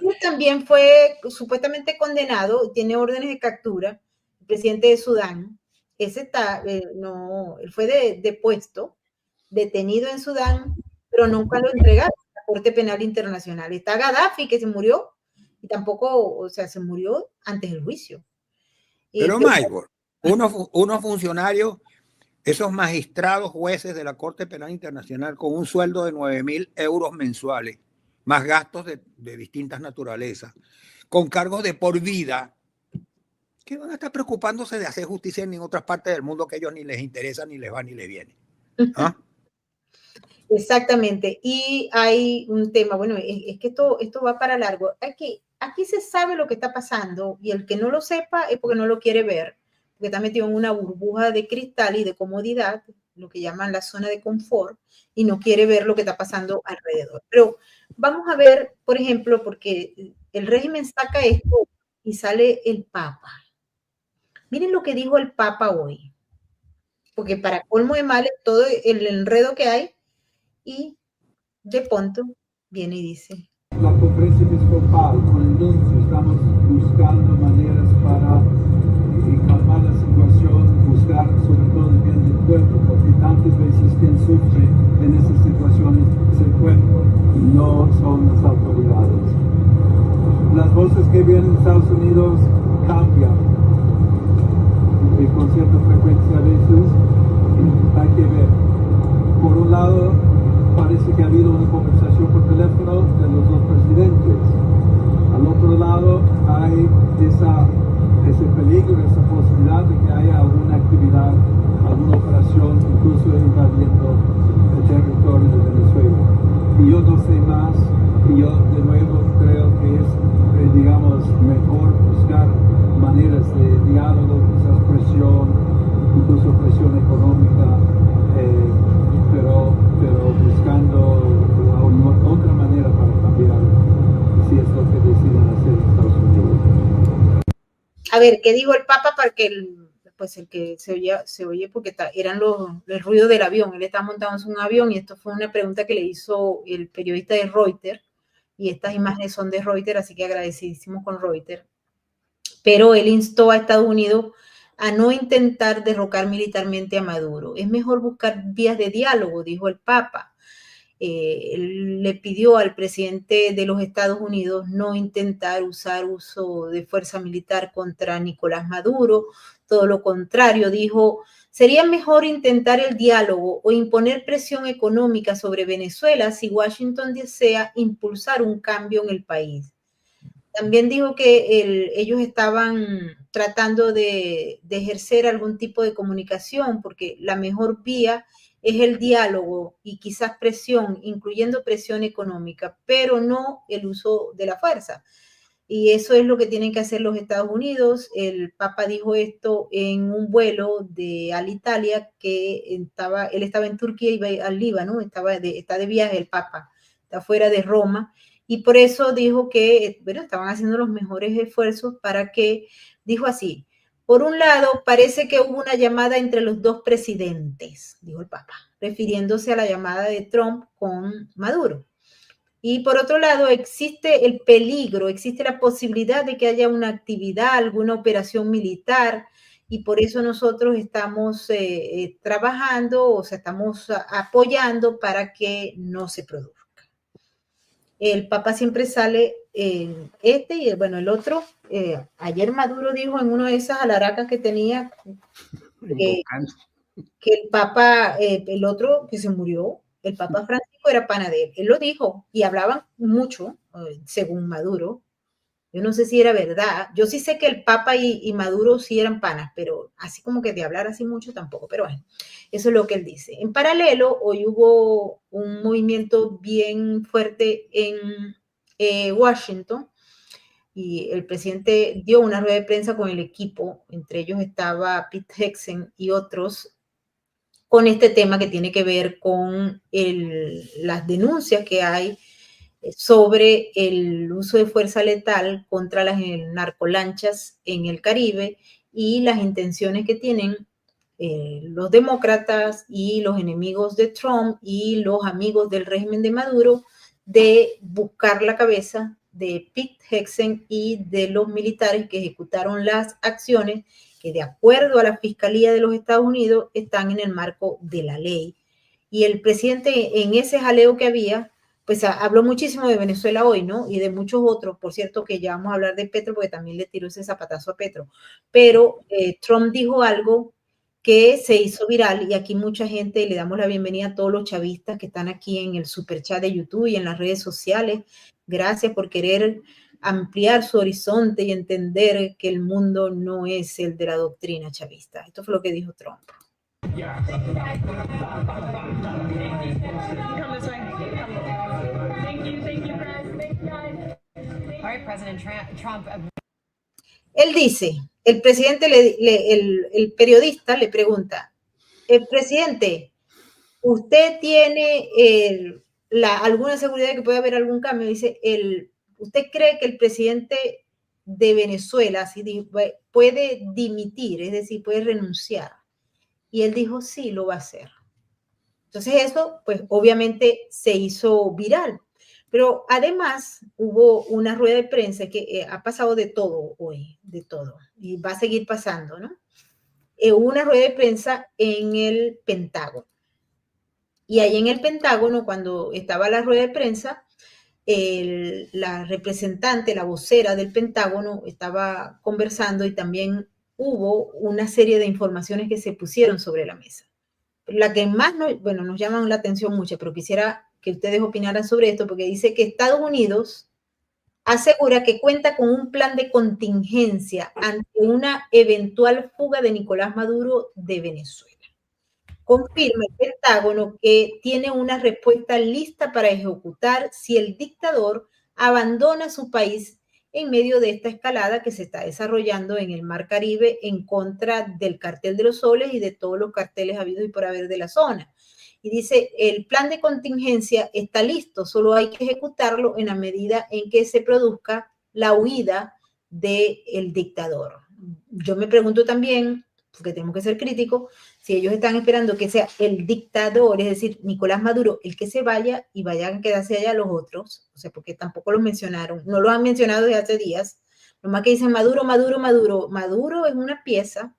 Él también fue supuestamente condenado, tiene órdenes de captura, el presidente de Sudán. Ese está, no, él fue depuesto, detenido en Sudán, pero nunca lo entregaron a la Corte Penal Internacional. Está Gaddafi, que se murió, y tampoco, o sea, se murió antes del juicio. Pero Maybor, unos funcionarios, esos magistrados jueces de la Corte Penal Internacional con un sueldo de 9.000 euros mensuales, más gastos de distintas naturalezas, con cargos de por vida, que van a estar preocupándose de hacer justicia en otras partes del mundo que a ellos ni les interesa, ni les va, ni les viene. ¿Ah? Exactamente. Y hay un tema, bueno, es que esto va para largo. Aquí se sabe lo que está pasando y el que no lo sepa es porque no lo quiere ver, porque está metido en una burbuja de cristal y de comodidad, lo que llaman la zona de confort, y no quiere ver lo que está pasando alrededor. Pero vamos a ver, por ejemplo, porque el régimen saca esto y sale el Papa. Miren lo que dijo el Papa hoy, porque para colmo de males, todo el enredo que hay, y de pronto viene y dice: la conferencia episcopal con el nuncio estamos buscando maneras para calmar la situación, buscar sobre todo el bien del pueblo, porque tantas veces quien sufre en esas situaciones es el pueblo, no son las autoridades. Las voces que vienen de Estados Unidos cambian con cierta frecuencia a veces. Hay que ver. Por un lado, parece que ha habido una conversación por teléfono de los dos presidentes. Al otro lado hay ese peligro, esa posibilidad de que haya alguna actividad, alguna operación, incluso invadiendo el territorio de Venezuela. Y yo no sé más, y yo de nuevo creo que es, digamos, mejor buscar maneras de diálogo, quizás presión, incluso presión económica, pero buscando otra manera para cambiar, si es lo que deciden hacer en Estados Unidos. A ver, ¿qué dijo el Papa? Para que el que se oye porque eran el ruido del avión. Él estaba montado en un avión y esto fue una pregunta que le hizo el periodista de Reuters, y estas imágenes son de Reuters, así que agradecidísimos con Reuters. Pero él instó a Estados Unidos a no intentar derrocar militarmente a Maduro. Es mejor buscar vías de diálogo, dijo el Papa. Él le pidió al presidente de los Estados Unidos no intentar usar uso de fuerza militar contra Nicolás Maduro. Todo lo contrario, dijo, sería mejor intentar el diálogo o imponer presión económica sobre Venezuela si Washington desea impulsar un cambio en el país. También dijo que ellos estaban tratando de ejercer algún tipo de comunicación, porque la mejor vía es el diálogo y quizás presión, incluyendo presión económica, pero no el uso de la fuerza. Y eso es lo que tienen que hacer los Estados Unidos. El Papa dijo esto en un vuelo de Alitalia, que él estaba en Turquía y iba al Líbano, está de viaje el Papa, está fuera de Roma. Y por eso dijo que, bueno, estaban haciendo los mejores esfuerzos para que, dijo así, por un lado, parece que hubo una llamada entre los dos presidentes, dijo el Papa, refiriéndose a la llamada de Trump con Maduro. Y por otro lado, existe el peligro, existe la posibilidad de que haya una actividad, alguna operación militar, y por eso nosotros estamos trabajando, o sea, estamos apoyando para que no se produzca. el Papa siempre sale en y bueno, el otro, ayer Maduro dijo en una de esas alaracas que tenía que el Papa, el otro que se murió, el Papa Francisco era pana de él. Él lo dijo y hablaban mucho, según Maduro. Yo no sé si era verdad. Yo sí sé que el Papa y Maduro sí eran panas, pero así como que de hablar así mucho tampoco. Pero bueno, eso es lo que él dice. En paralelo, hoy hubo un movimiento bien fuerte en Washington y el presidente dio una rueda de prensa con el equipo. Entre ellos estaba Pete Hegseth y otros con este tema que tiene que ver con las denuncias que hay sobre el uso de fuerza letal contra las narcolanchas en el Caribe y las intenciones que tienen los demócratas y los enemigos de Trump y los amigos del régimen de Maduro de buscar la cabeza de Pete Hegseth y de los militares que ejecutaron las acciones que de acuerdo a la Fiscalía de los Estados Unidos están en el marco de la ley. Y el presidente en ese jaleo que había, pues habló muchísimo de Venezuela hoy, ¿no? Y de muchos otros, por cierto, que ya vamos a hablar de Petro, porque también le tiró ese zapatazo a Petro. Pero Trump dijo algo que se hizo viral y aquí mucha gente, le damos la bienvenida a todos los chavistas que están aquí en el superchat de YouTube y en las redes sociales. Gracias por querer ampliar su horizonte y entender que el mundo no es el de la doctrina chavista. Esto fue lo que dijo Trump. Él dice, el presidente, el periodista le pregunta, el presidente, ¿usted tiene alguna seguridad de que puede haber algún cambio? Dice, ¿usted cree que el presidente de Venezuela puede dimitir, es decir, puede renunciar? Y él dijo, sí, lo va a hacer. Entonces eso, pues obviamente se hizo viral. Pero además hubo una rueda de prensa que ha pasado de todo hoy, de todo, y va a seguir pasando, ¿no? Hubo una rueda de prensa en el Pentágono. Y ahí en el Pentágono, cuando estaba la rueda de prensa, la representante, la vocera del Pentágono estaba conversando y también hubo una serie de informaciones que se pusieron sobre la mesa. La que más nos llaman la atención mucho, pero quisiera que ustedes opinaran sobre esto, porque dice que Estados Unidos asegura que cuenta con un plan de contingencia ante una eventual fuga de Nicolás Maduro de Venezuela. Confirma el Pentágono que tiene una respuesta lista para ejecutar si el dictador abandona su país en medio de esta escalada que se está desarrollando en el Mar Caribe en contra del Cartel de los Soles y de todos los carteles habidos y por haber de la zona. Y dice, el plan de contingencia está listo, solo hay que ejecutarlo en la medida en que se produzca la huida del dictador. Yo me pregunto también, porque tenemos que ser críticos, si ellos están esperando que sea el dictador, es decir, Nicolás Maduro, el que se vaya y vayan a quedarse allá los otros, o sea, porque tampoco los mencionaron, no lo han mencionado desde hace días, nomás que dicen Maduro, Maduro, Maduro. Maduro es una pieza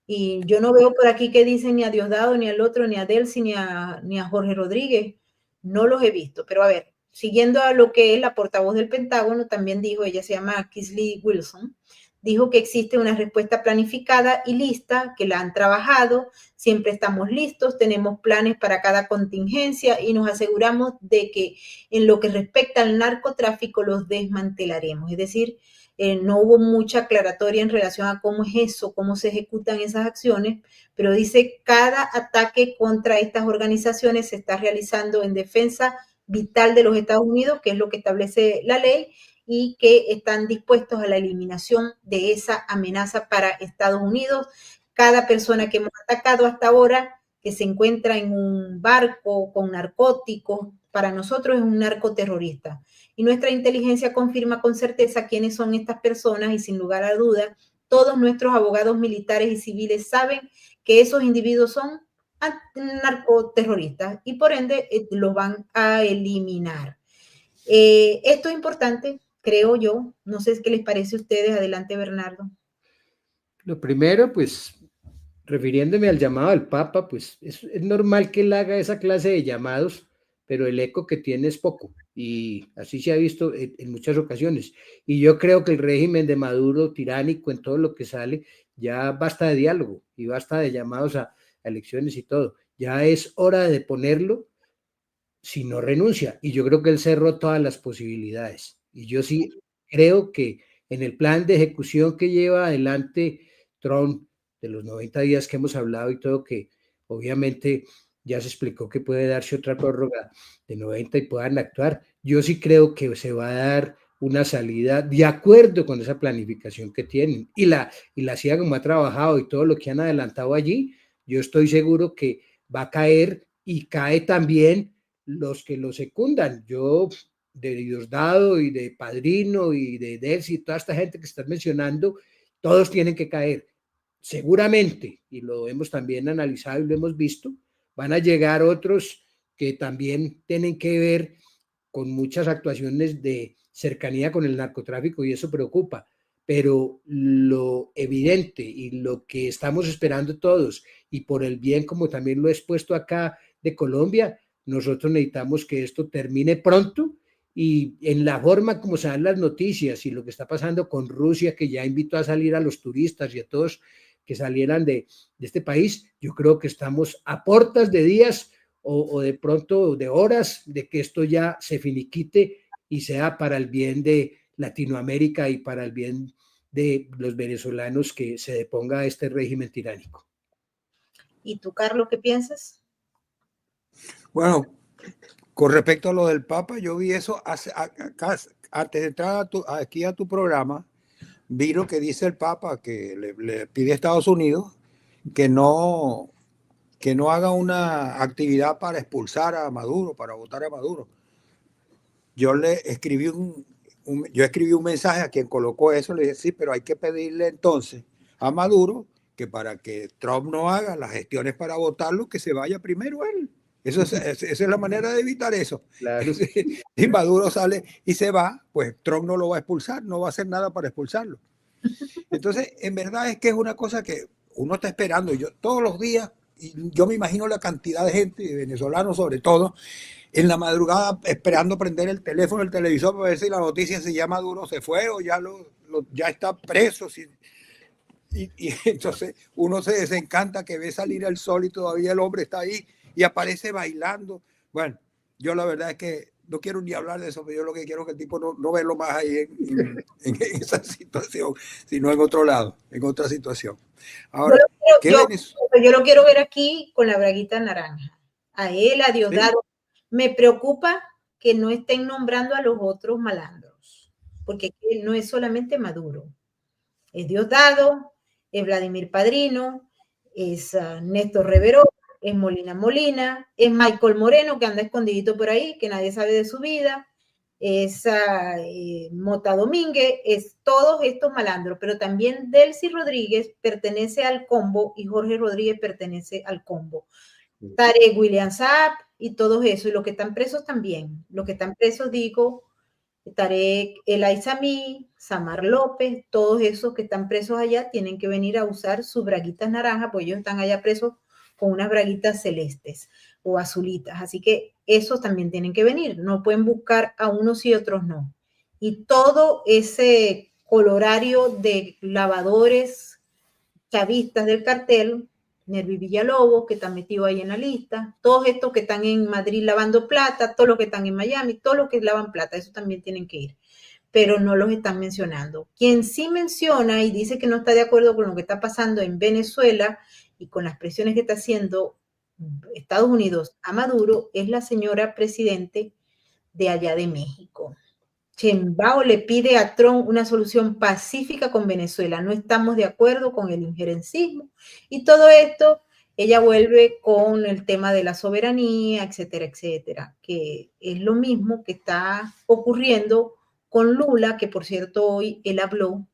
y yo no veo por aquí que dicen ni a Diosdado, ni al otro, ni a Delcy, ni a Jorge Rodríguez, no los he visto, pero a ver, siguiendo a lo que es la portavoz del Pentágono, también dijo, ella se llama Kisley Wilson, dijo que existe una respuesta planificada y lista, que la han trabajado, siempre estamos listos, tenemos planes para cada contingencia y nos aseguramos de que en lo que respecta al narcotráfico los desmantelaremos. Es decir, no hubo mucha aclaratoria en relación a cómo es eso, cómo se ejecutan esas acciones, pero dice cada ataque contra estas organizaciones se está realizando en defensa vital de los Estados Unidos, que es lo que establece la ley, y que están dispuestos a la eliminación de esa amenaza para Estados Unidos. Cada persona que hemos atacado hasta ahora, que se encuentra en un barco con narcóticos, para nosotros es un narcoterrorista. Y nuestra inteligencia confirma con certeza quiénes son estas personas y sin lugar a dudas, todos nuestros abogados militares y civiles saben que esos individuos son narcoterroristas y por ende los van a eliminar. Esto es importante, creo yo. No sé qué les parece a ustedes. Adelante, Bernardo. Lo primero, pues, refiriéndome al llamado del Papa, pues es normal que él haga esa clase de llamados, pero el eco que tiene es poco. y así se ha visto en muchas ocasiones. Y yo creo que el régimen de Maduro, tiránico en todo lo que sale, ya basta de diálogo y basta de llamados a elecciones y todo. Ya es hora de ponerlo si no renuncia. Y yo creo que él cerró todas las posibilidades. Y yo sí creo que en el plan de ejecución que lleva adelante Trump, de los 90 días que hemos hablado y todo, que obviamente ya se explicó que puede darse otra prórroga de 90 y puedan actuar, yo sí creo que se va a dar una salida de acuerdo con esa planificación que tienen y la CIA como ha trabajado y todo lo que han adelantado allí, yo estoy seguro que va a caer y cae también los que lo secundan. Yo de Diosdado y de Padrino y de Delcy, toda esta gente que estás mencionando, todos tienen que caer. Seguramente, y lo hemos también analizado y lo hemos visto, van a llegar otros que también tienen que ver con muchas actuaciones de cercanía con el narcotráfico y eso preocupa. Pero lo evidente y lo que estamos esperando todos, y por el bien, como también lo he expuesto acá, de Colombia, nosotros necesitamos que esto termine pronto y en la forma como se dan las noticias y lo que está pasando con Rusia, que ya invitó a salir a los turistas y a todos que salieran de este país, yo creo que estamos a puertas de días o de pronto de horas de que esto ya se finiquite y sea para el bien de Latinoamérica y para el bien de los venezolanos que se deponga este régimen tiránico. ¿Y tú, Carlos, qué piensas? Bueno, con respecto a lo del Papa, yo vi eso antes de entrar aquí a tu programa, vi lo que dice el Papa, que le pide a Estados Unidos que no haga una actividad para expulsar a Maduro, para votar a Maduro. Yo le escribí un mensaje a quien colocó eso, le dije, sí, pero hay que pedirle entonces a Maduro que para que Trump no haga las gestiones para votarlo, que se vaya primero él. Esa es la manera de evitar eso. Claro. Si Maduro sale y se va, pues Trump no lo va a expulsar, no va a hacer nada para expulsarlo. Entonces, en verdad es que es una cosa que uno está esperando. Yo todos los días, y yo me imagino la cantidad de gente, de venezolanos sobre todo, en la madrugada esperando prender el teléfono, el televisor para ver si la noticia se llama Maduro se fue o ya, ya está preso. Y entonces uno se desencanta que ve salir el sol y todavía el hombre está ahí y aparece bailando. Bueno, yo la verdad es que no quiero ni hablar de eso, pero yo lo que quiero es que el tipo no verlo más ahí en esa situación, sino en otro lado, en otra situación. Ahora, yo lo quiero ver aquí con la braguita naranja. A él, a Diosdado. Sí. Me preocupa que no estén nombrando a los otros malandros, porque no es solamente Maduro. Es Diosdado, es Vladimir Padrino, es Néstor Rivero, es Molina, es Michael Moreno, que anda escondidito por ahí, que nadie sabe de su vida, es Mota Domínguez, es todos estos malandros, pero también Delcy Rodríguez pertenece al combo y Jorge Rodríguez pertenece al combo. Tarek William Saab y todos eso, y los que están presos también, los que están presos digo, Tarek El Aizami, Samar López, todos esos que están presos allá tienen que venir a usar sus braguitas naranjas, porque ellos están allá presos con unas braguitas celestes o azulitas, así que esos también tienen que venir, no pueden buscar a unos y otros no. Y todo ese colorario de lavadores chavistas del cartel, Nervi Villalobos, que está metido ahí en la lista, todos estos que están en Madrid lavando plata, todos los que están en Miami, todos los que lavan plata, esos también tienen que ir, pero no los están mencionando. Quien sí menciona y dice que no está de acuerdo con lo que está pasando en Venezuela y con las presiones que está haciendo Estados Unidos a Maduro es la señora presidente de allá de México. Sheinbaum le pide a Trump una solución pacífica con Venezuela. No estamos de acuerdo con el injerencismo. Y todo esto, ella vuelve con el tema de la soberanía, etcétera, etcétera, que es lo mismo que está ocurriendo con Lula, que por cierto hoy él habló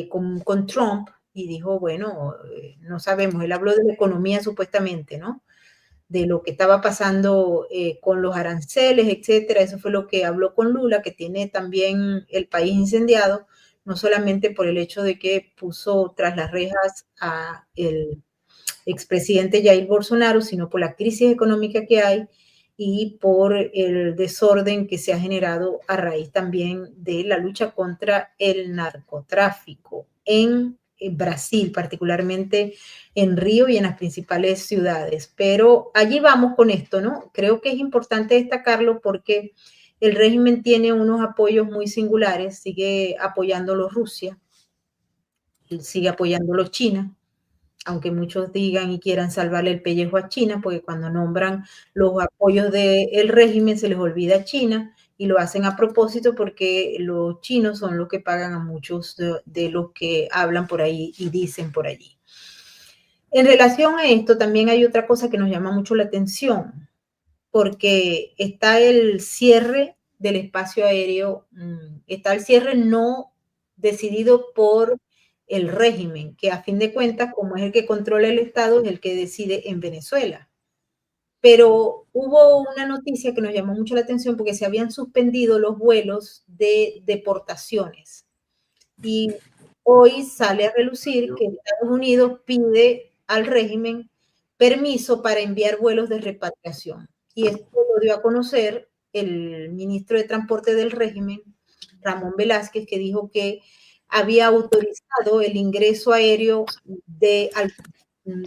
con Trump y dijo, bueno, no sabemos, él habló de la economía supuestamente, ¿no? De lo que estaba pasando con los aranceles, etcétera. Eso fue lo que habló con Lula, que tiene también el país incendiado, no solamente por el hecho de que puso tras las rejas a el expresidente Jair Bolsonaro, sino por la crisis económica que hay y por el desorden que se ha generado a raíz también de la lucha contra el narcotráfico en Brasil, particularmente en Río y en las principales ciudades. Pero allí vamos con esto, ¿no? Creo que es importante destacarlo porque el régimen tiene unos apoyos muy singulares, sigue apoyándolo Rusia, sigue apoyándolo China, aunque muchos digan y quieran salvarle el pellejo a China, porque cuando nombran los apoyos del régimen se les olvida China y lo hacen a propósito porque los chinos son los que pagan a muchos de los que hablan por ahí y dicen por allí. En relación a esto, también hay otra cosa que nos llama mucho la atención, porque está el cierre del espacio aéreo, está el cierre no decidido por el régimen, que a fin de cuentas, como es el que controla el Estado, es el que decide en Venezuela. Pero hubo una noticia que nos llamó mucho la atención porque se habían suspendido los vuelos de deportaciones. Y hoy sale a relucir que Estados Unidos pide al régimen permiso para enviar vuelos de repatriación. Y esto lo dio a conocer el ministro de Transporte del régimen, Ramón Velázquez, que dijo que había autorizado el ingreso aéreo al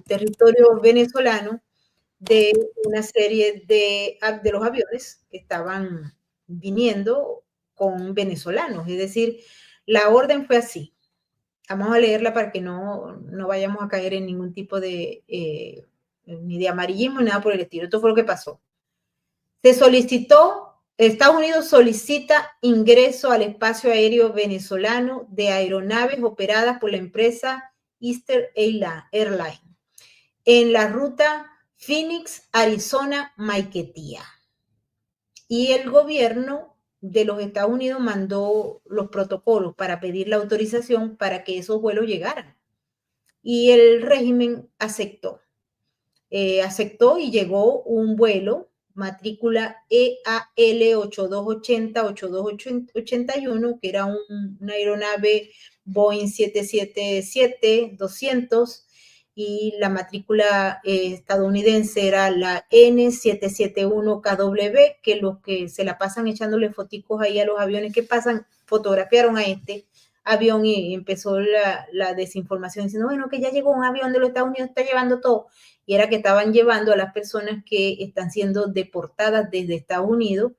territorio venezolano de una serie de los aviones que estaban viniendo con venezolanos. Es decir, la orden fue así. Vamos a leerla para que no vayamos a caer en ningún tipo de ni de amarillismo ni nada por el estilo. Esto fue lo que pasó. Se solicitó, Estados Unidos solicita ingreso al espacio aéreo venezolano de aeronaves operadas por la empresa Eastern Airlines en la ruta Phoenix, Arizona, Maiquetía. Y el gobierno de los Estados Unidos mandó los protocolos para pedir la autorización para que esos vuelos llegaran. Y el régimen aceptó. Aceptó y llegó un vuelo, matrícula EAL 8280-8281, que era una aeronave Boeing 777-200, y la matrícula estadounidense era la N771KW, que los que se la pasan echándole foticos ahí a los aviones que pasan, fotografiaron a este avión y empezó la desinformación diciendo, bueno, que ya llegó un avión de los Estados Unidos, está llevando todo. Y era que estaban llevando a las personas que están siendo deportadas desde Estados Unidos.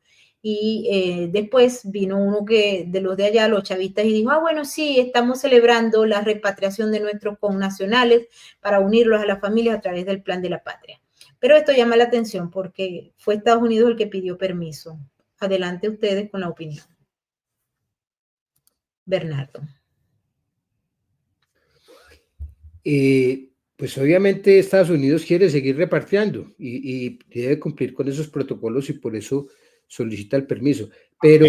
Y después vino uno de los de allá, los chavistas, y dijo, bueno, sí, estamos celebrando la repatriación de nuestros connacionales para unirlos a las familias a través del Plan de la Patria. Pero esto llama la atención porque fue Estados Unidos el que pidió permiso. Adelante ustedes con la opinión. Bernardo. Pues obviamente Estados Unidos quiere seguir repatriando y debe cumplir con esos protocolos y por eso solicita el permiso. Pero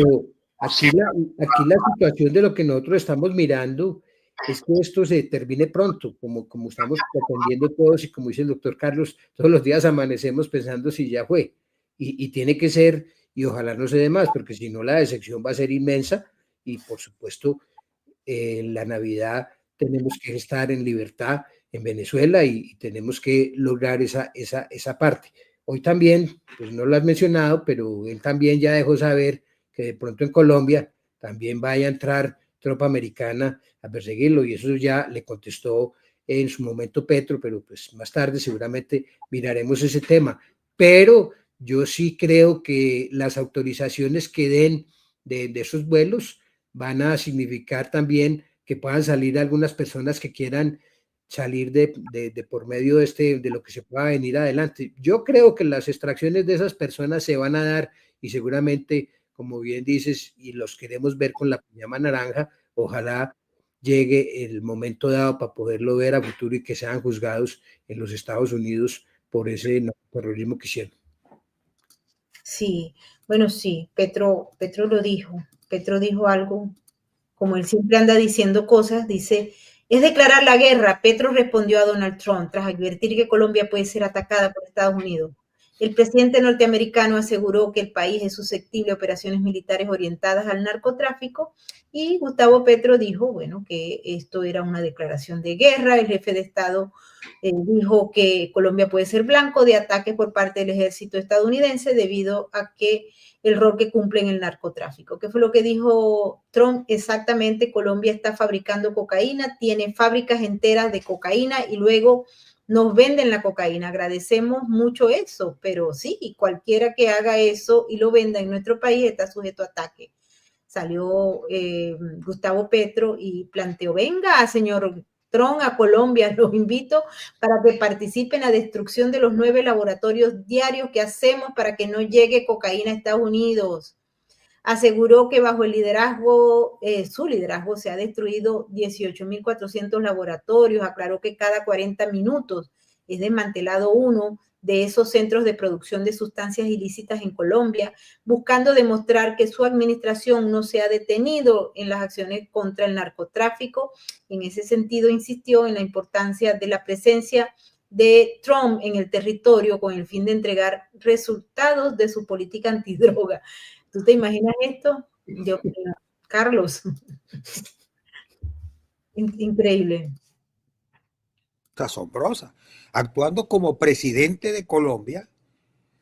aquí la situación de lo que nosotros estamos mirando es que esto se termine pronto, como estamos pretendiendo todos y como dice el doctor Carlos, todos los días amanecemos pensando si ya fue. Y tiene que ser, y ojalá no se dé más, porque si no la decepción va a ser inmensa y por supuesto en la Navidad tenemos que estar en libertad en Venezuela y tenemos que lograr esa parte. Hoy también, pues no lo has mencionado, pero él también ya dejó saber que de pronto en Colombia también vaya a entrar tropa americana a perseguirlo y eso ya le contestó en su momento Petro, pero pues más tarde seguramente miraremos ese tema. Pero yo sí creo que las autorizaciones que den de esos vuelos van a significar también que puedan salir algunas personas que quieran salir de por medio de lo que se pueda venir adelante. Yo creo que las extracciones de esas personas se van a dar y seguramente, como bien dices, y los queremos ver con la llama naranja, ojalá llegue el momento dado para poderlo ver a futuro y que sean juzgados en los Estados Unidos por ese terrorismo que hicieron. Sí, bueno, sí, Petro lo dijo. Petro dijo algo, como él siempre anda diciendo cosas, dice, es declarar la guerra. Petro respondió a Donald Trump tras advertir que Colombia puede ser atacada por Estados Unidos. El presidente norteamericano aseguró que el país es susceptible a operaciones militares orientadas al narcotráfico y Gustavo Petro dijo, bueno, que esto era una declaración de guerra. El jefe de Estado dijo que Colombia puede ser blanco de ataques por parte del ejército estadounidense debido a que el rol que cumple en el narcotráfico. ¿Qué fue lo que dijo Trump? Exactamente, Colombia está fabricando cocaína, tiene fábricas enteras de cocaína y luego nos venden la cocaína. Agradecemos mucho eso, pero sí, cualquiera que haga eso y lo venda en nuestro país está sujeto a ataque. Salió Gustavo Petro y planteó, venga, señor Trump, a Colombia, los invito para que participen en la destrucción de los 9 laboratorios diarios que hacemos para que no llegue cocaína a Estados Unidos. Aseguró que bajo el liderazgo, su liderazgo, se ha destruido 18.400 laboratorios. Aclaró que cada 40 minutos es desmantelado uno de esos centros de producción de sustancias ilícitas en Colombia, buscando demostrar que su administración no se ha detenido en las acciones contra el narcotráfico. En ese sentido, insistió en la importancia de la presencia de Trump en el territorio con el fin de entregar resultados de su política antidroga. ¿Tú te imaginas esto? Yo, Carlos. Increíble. Está asombrosa. Actuando como presidente de Colombia,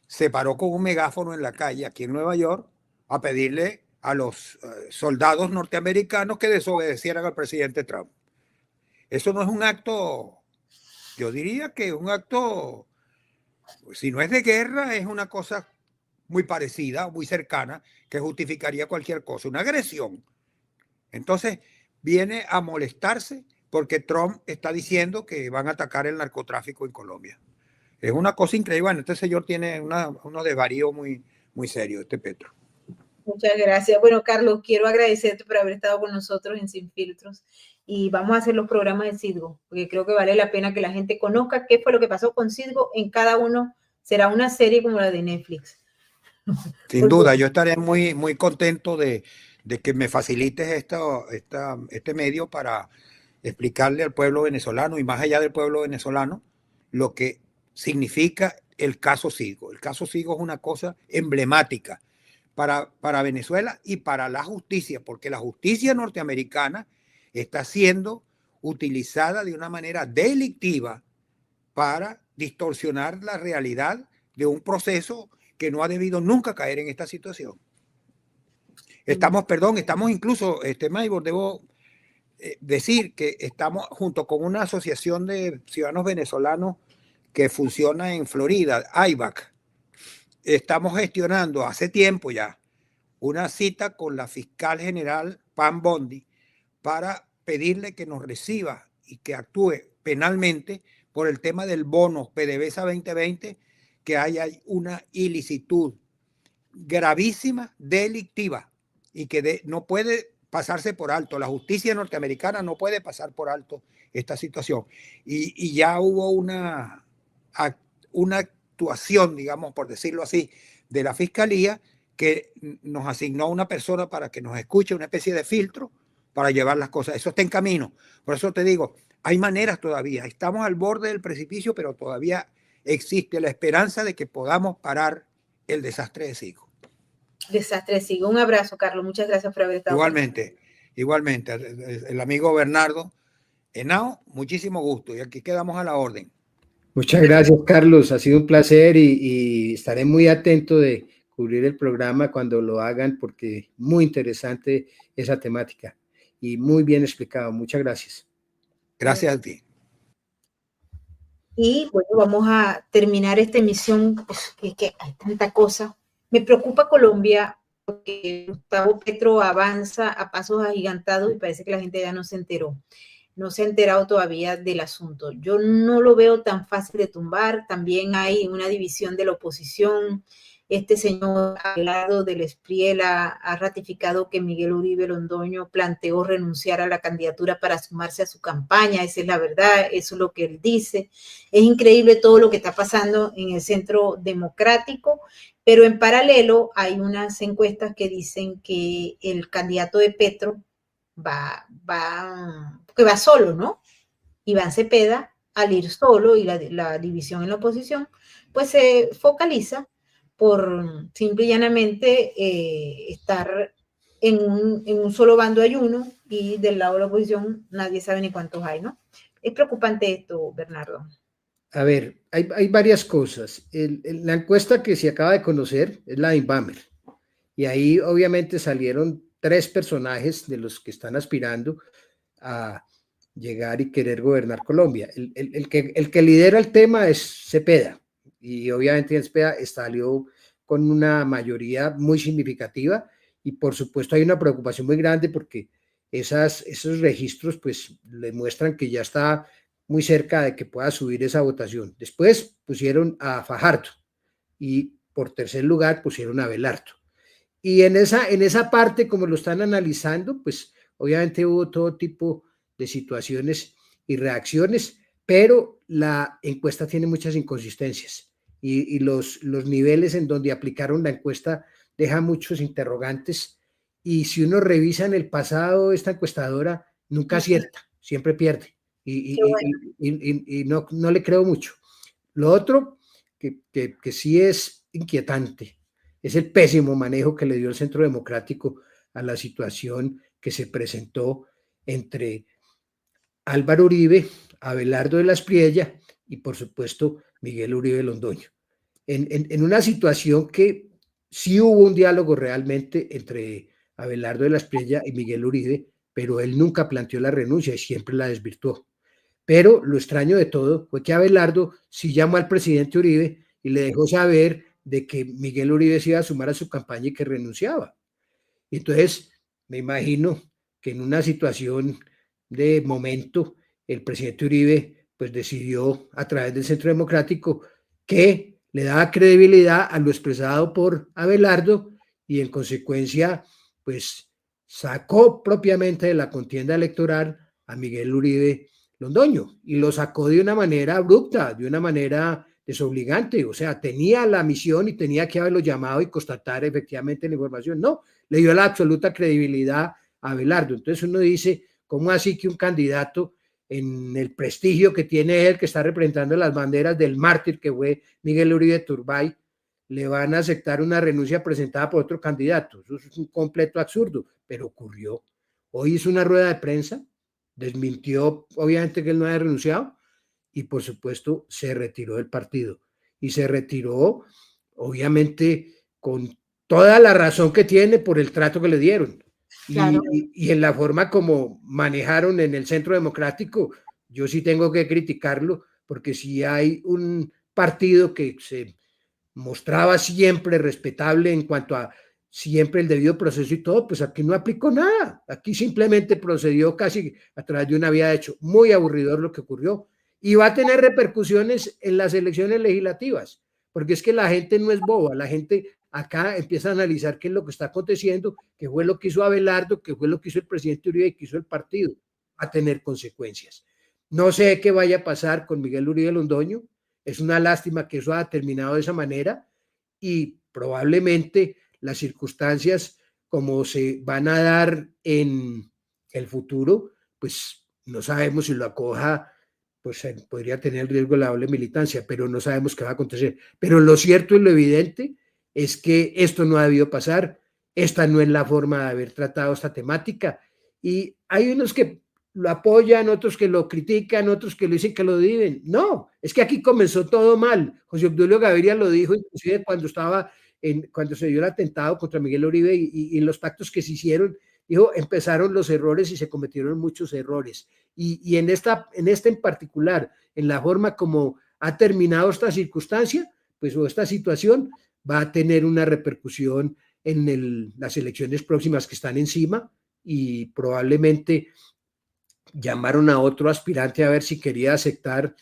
se paró con un megáfono en la calle aquí en Nueva York a pedirle a los soldados norteamericanos que desobedecieran al presidente Trump. Eso no es un acto, yo diría que es un acto, si no es de guerra, es una cosa muy parecida, muy cercana, que justificaría cualquier cosa, una agresión. Entonces viene a molestarse porque Trump está diciendo que van a atacar el narcotráfico en Colombia. Es una cosa increíble. Bueno, este señor tiene unos desvaríos muy, muy serios, este Petro. Muchas gracias. Bueno, Carlos, quiero agradecerte por haber estado con nosotros en Sin Filtros y vamos a hacer los programas de Citgo, porque creo que vale la pena que la gente conozca qué fue lo que pasó con Citgo. En cada uno será una serie como la de Netflix. Sin duda, yo estaré muy, muy contento de que me facilites este medio para explicarle al pueblo venezolano y más allá del pueblo venezolano lo que significa el caso Citgo. El caso Citgo es una cosa emblemática para Venezuela y para la justicia, porque la justicia norteamericana está siendo utilizada de una manera delictiva para distorsionar la realidad de un proceso que no ha debido nunca caer en esta situación. Estamos incluso, Maybor, debo decir que estamos junto con una asociación de ciudadanos venezolanos que funciona en Florida, AIVAC. Estamos gestionando hace tiempo ya una cita con la fiscal general Pam Bondi para pedirle que nos reciba y que actúe penalmente por el tema del bono PDVSA 2020, que haya una ilicitud gravísima, delictiva, y que no puede pasarse por alto. La justicia norteamericana no puede pasar por alto esta situación. Y ya hubo una actuación, digamos, por decirlo así, de la fiscalía que nos asignó una persona para que nos escuche, una especie de filtro para llevar las cosas. Eso está en camino. Por eso te digo, hay maneras todavía. Estamos al borde del precipicio, pero todavía existe la esperanza de que podamos parar el desastre de Citgo. Desastre de Citgo. Un abrazo, Carlos. Muchas gracias por haber estado. Igualmente. El amigo Bernardo Henao, muchísimo gusto. Y aquí quedamos a la orden. Muchas gracias, Carlos. Ha sido un placer y estaré muy atento de cubrir el programa cuando lo hagan porque muy interesante esa temática y muy bien explicado. Muchas gracias. Gracias a ti. Y bueno, vamos a terminar esta emisión, pues, que hay tanta cosa. Me preocupa Colombia porque Gustavo Petro avanza a pasos agigantados y parece que la gente ya no se enteró. No se ha enterado todavía del asunto. Yo no lo veo tan fácil de tumbar. También hay una división de la oposición. Este señor Abelardo del Espriel ha ratificado que Miguel Uribe Londoño planteó renunciar a la candidatura para sumarse a su campaña. Esa es la verdad, eso es lo que él dice. Es increíble todo lo que está pasando en el Centro Democrático, pero en paralelo hay unas encuestas que dicen que el candidato de Petro va solo, ¿no? Iván Cepeda al ir solo y la división en la oposición, pues se focaliza por simple y llanamente estar en un solo bando hay uno y del lado de la oposición nadie sabe ni cuántos hay, ¿no? Es preocupante esto, Bernardo. A ver, hay varias cosas. La encuesta que se acaba de conocer es la de Inbamer. Y ahí obviamente salieron 3 personajes de los que están aspirando a llegar y querer gobernar Colombia. El que lidera el tema es Cepeda. Y obviamente Cepeda salió con una mayoría muy significativa. Y por supuesto hay una preocupación muy grande porque esos registros pues le muestran que ya está muy cerca de que pueda subir esa votación. Después pusieron a Fajardo y por tercer lugar pusieron a Abelardo. Y en esa parte, como lo están analizando, pues obviamente hubo todo tipo de situaciones y reacciones, pero la encuesta tiene muchas inconsistencias y los niveles en donde aplicaron la encuesta deja muchos interrogantes y si uno revisa en el pasado, esta encuestadora nunca acierta, siempre pierde y no le creo mucho. Lo otro que sí es inquietante es el pésimo manejo que le dio el Centro Democrático a la situación que se presentó entre Álvaro Uribe, Abelardo de la Espriella y por supuesto Miguel Uribe Londoño. En una situación que sí hubo un diálogo realmente entre Abelardo de la Espriella y Miguel Uribe, pero él nunca planteó la renuncia y siempre la desvirtuó. Pero lo extraño de todo fue que Abelardo sí llamó al presidente Uribe y le dejó saber de que Miguel Uribe se iba a sumar a su campaña y que renunciaba. Y entonces me imagino que en una situación de momento el presidente Uribe pues decidió a través del Centro Democrático que le daba credibilidad a lo expresado por Abelardo y en consecuencia pues sacó propiamente de la contienda electoral a Miguel Uribe Londoño y lo sacó de una manera abrupta, de una manera desobligante, o sea, tenía la misión y tenía que haberlo llamado y constatar efectivamente la información. No, le dio la absoluta credibilidad a Abelardo. Entonces uno dice, ¿cómo así que un candidato en el prestigio que tiene él, que está representando las banderas del mártir que fue Miguel Uribe Turbay, le van a aceptar una renuncia presentada por otro candidato? Eso es un completo absurdo, pero ocurrió. Hoy hizo una rueda de prensa, desmintió obviamente que él no había renunciado y por supuesto se retiró del partido y se retiró obviamente con toda la razón que tiene por el trato que le dieron. Claro. Y en la forma como manejaron en el Centro Democrático, yo sí tengo que criticarlo, porque si hay un partido que se mostraba siempre respetable en cuanto a siempre el debido proceso y todo, pues aquí no aplicó nada, aquí simplemente procedió casi a través de una vía de hecho. Muy aburridor lo que ocurrió y va a tener repercusiones en las elecciones legislativas, porque es que la gente no es boba, la gente acá empieza a analizar qué es lo que está aconteciendo, qué fue lo que hizo Abelardo, qué fue lo que hizo el presidente Uribe y qué hizo el partido, va a tener consecuencias. No sé qué vaya a pasar con Miguel Uribe Londoño, es una lástima que eso haya terminado de esa manera y probablemente las circunstancias como se van a dar en el futuro, pues no sabemos si lo acoja, pues podría tener el riesgo de la doble militancia, pero no sabemos qué va a acontecer. Pero lo cierto y lo evidente es que esto no ha debido pasar, esta no es la forma de haber tratado esta temática y hay unos que lo apoyan, otros que lo critican, otros que lo dicen que lo viven. No, es que aquí comenzó todo mal. José Obdulio Gaviria lo dijo inclusive cuando se dio el atentado contra Miguel Uribe y en los pactos que se hicieron, dijo, empezaron los errores y se cometieron muchos errores. Y en esta en particular, en la forma como ha terminado esta circunstancia, pues o esta situación va a tener una repercusión en las elecciones próximas que están encima y probablemente llamaron a otro aspirante a ver si quería aceptar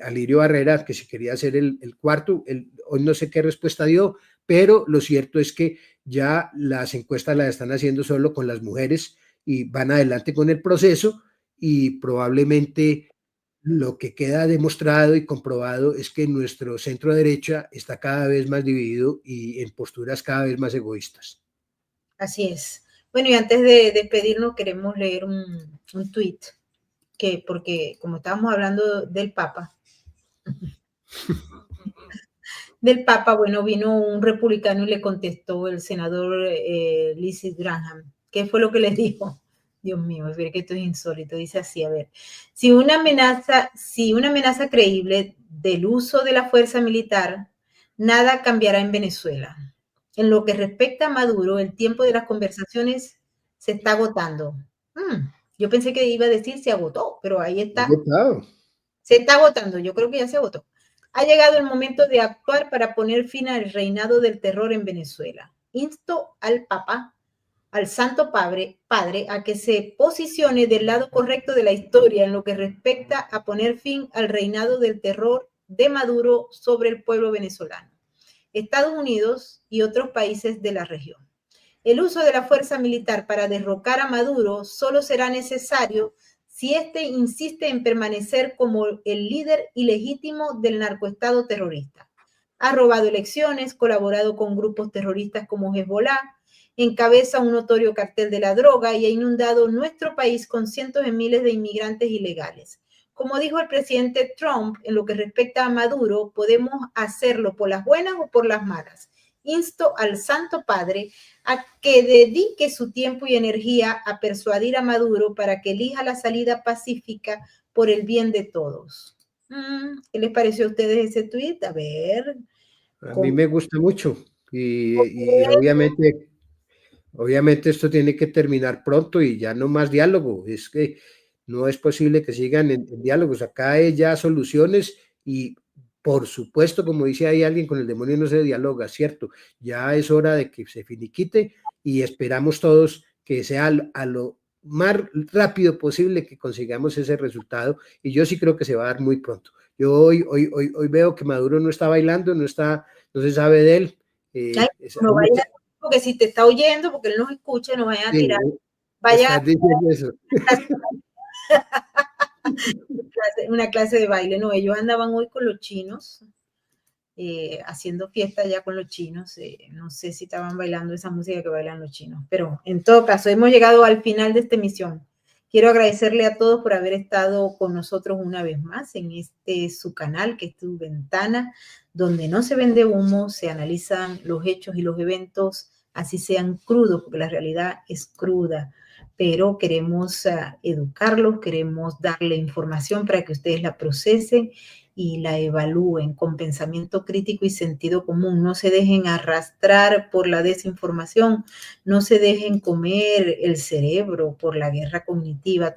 a Lirio Barrera, que si quería ser el cuarto. Hoy no sé qué respuesta dio, pero lo cierto es que ya las encuestas las están haciendo solo con las mujeres y van adelante con el proceso y probablemente lo que queda demostrado y comprobado es que nuestro centro derecha está cada vez más dividido y en posturas cada vez más egoístas. Así es. Bueno, y antes de despedirnos queremos leer un tuit que porque como estábamos hablando del Papa, bueno, vino un republicano y le contestó el senador Lindsey Graham. ¿Qué fue lo que le dijo? Dios mío, es ver que esto es insólito. Dice así, a ver, si una amenaza creíble del uso de la fuerza militar, nada cambiará en Venezuela. En lo que respecta a Maduro, el tiempo de las conversaciones se está agotando. Yo pensé que iba a decir se agotó, pero ahí está. Se está agotando, yo creo que ya se agotó. Ha llegado el momento de actuar para poner fin al reinado del terror en Venezuela. Insto al Papa, al Santo Padre, a que se posicione del lado correcto de la historia en lo que respecta a poner fin al reinado del terror de Maduro sobre el pueblo venezolano, Estados Unidos y otros países de la región. El uso de la fuerza militar para derrocar a Maduro solo será necesario si éste insiste en permanecer como el líder ilegítimo del narcoestado terrorista. Ha robado elecciones, colaborado con grupos terroristas como Hezbollah, encabeza un notorio cartel de la droga y ha inundado nuestro país con cientos de miles de inmigrantes ilegales. Como dijo el presidente Trump, en lo que respecta a Maduro, podemos hacerlo por las buenas o por las malas. Insto al Santo Padre a que dedique su tiempo y energía a persuadir a Maduro para que elija la salida pacífica por el bien de todos. ¿Qué les pareció a ustedes ese tuit? A ver. A mí me gusta mucho y obviamente esto tiene que terminar pronto y ya no más diálogo. Es que no es posible que sigan en diálogos. Acá hay ya soluciones y por supuesto, como dice ahí alguien, con el demonio no se dialoga, ¿cierto? Ya es hora de que se finiquite y esperamos todos que sea a lo más rápido posible que consigamos ese resultado y yo sí creo que se va a dar muy pronto. Yo hoy veo que Maduro no está bailando, no se sabe de él. No vaya, porque si te está oyendo, porque él nos escucha, nos vaya a tirar. Vaya. Eso. Una clase de baile, no, ellos andaban hoy con los chinos, haciendo fiesta ya con los chinos, no sé si estaban bailando esa música que bailan los chinos, pero en todo caso, hemos llegado al final de esta emisión. Quiero agradecerle a todos por haber estado con nosotros una vez más en su canal, que es Tu Ventana, donde no se vende humo, se analizan los hechos y los eventos, así sean crudos, porque la realidad es cruda, pero queremos educarlos, queremos darle información para que ustedes la procesen y la evalúen con pensamiento crítico y sentido común. No se dejen arrastrar por la desinformación, no se dejen comer el cerebro por la guerra cognitiva.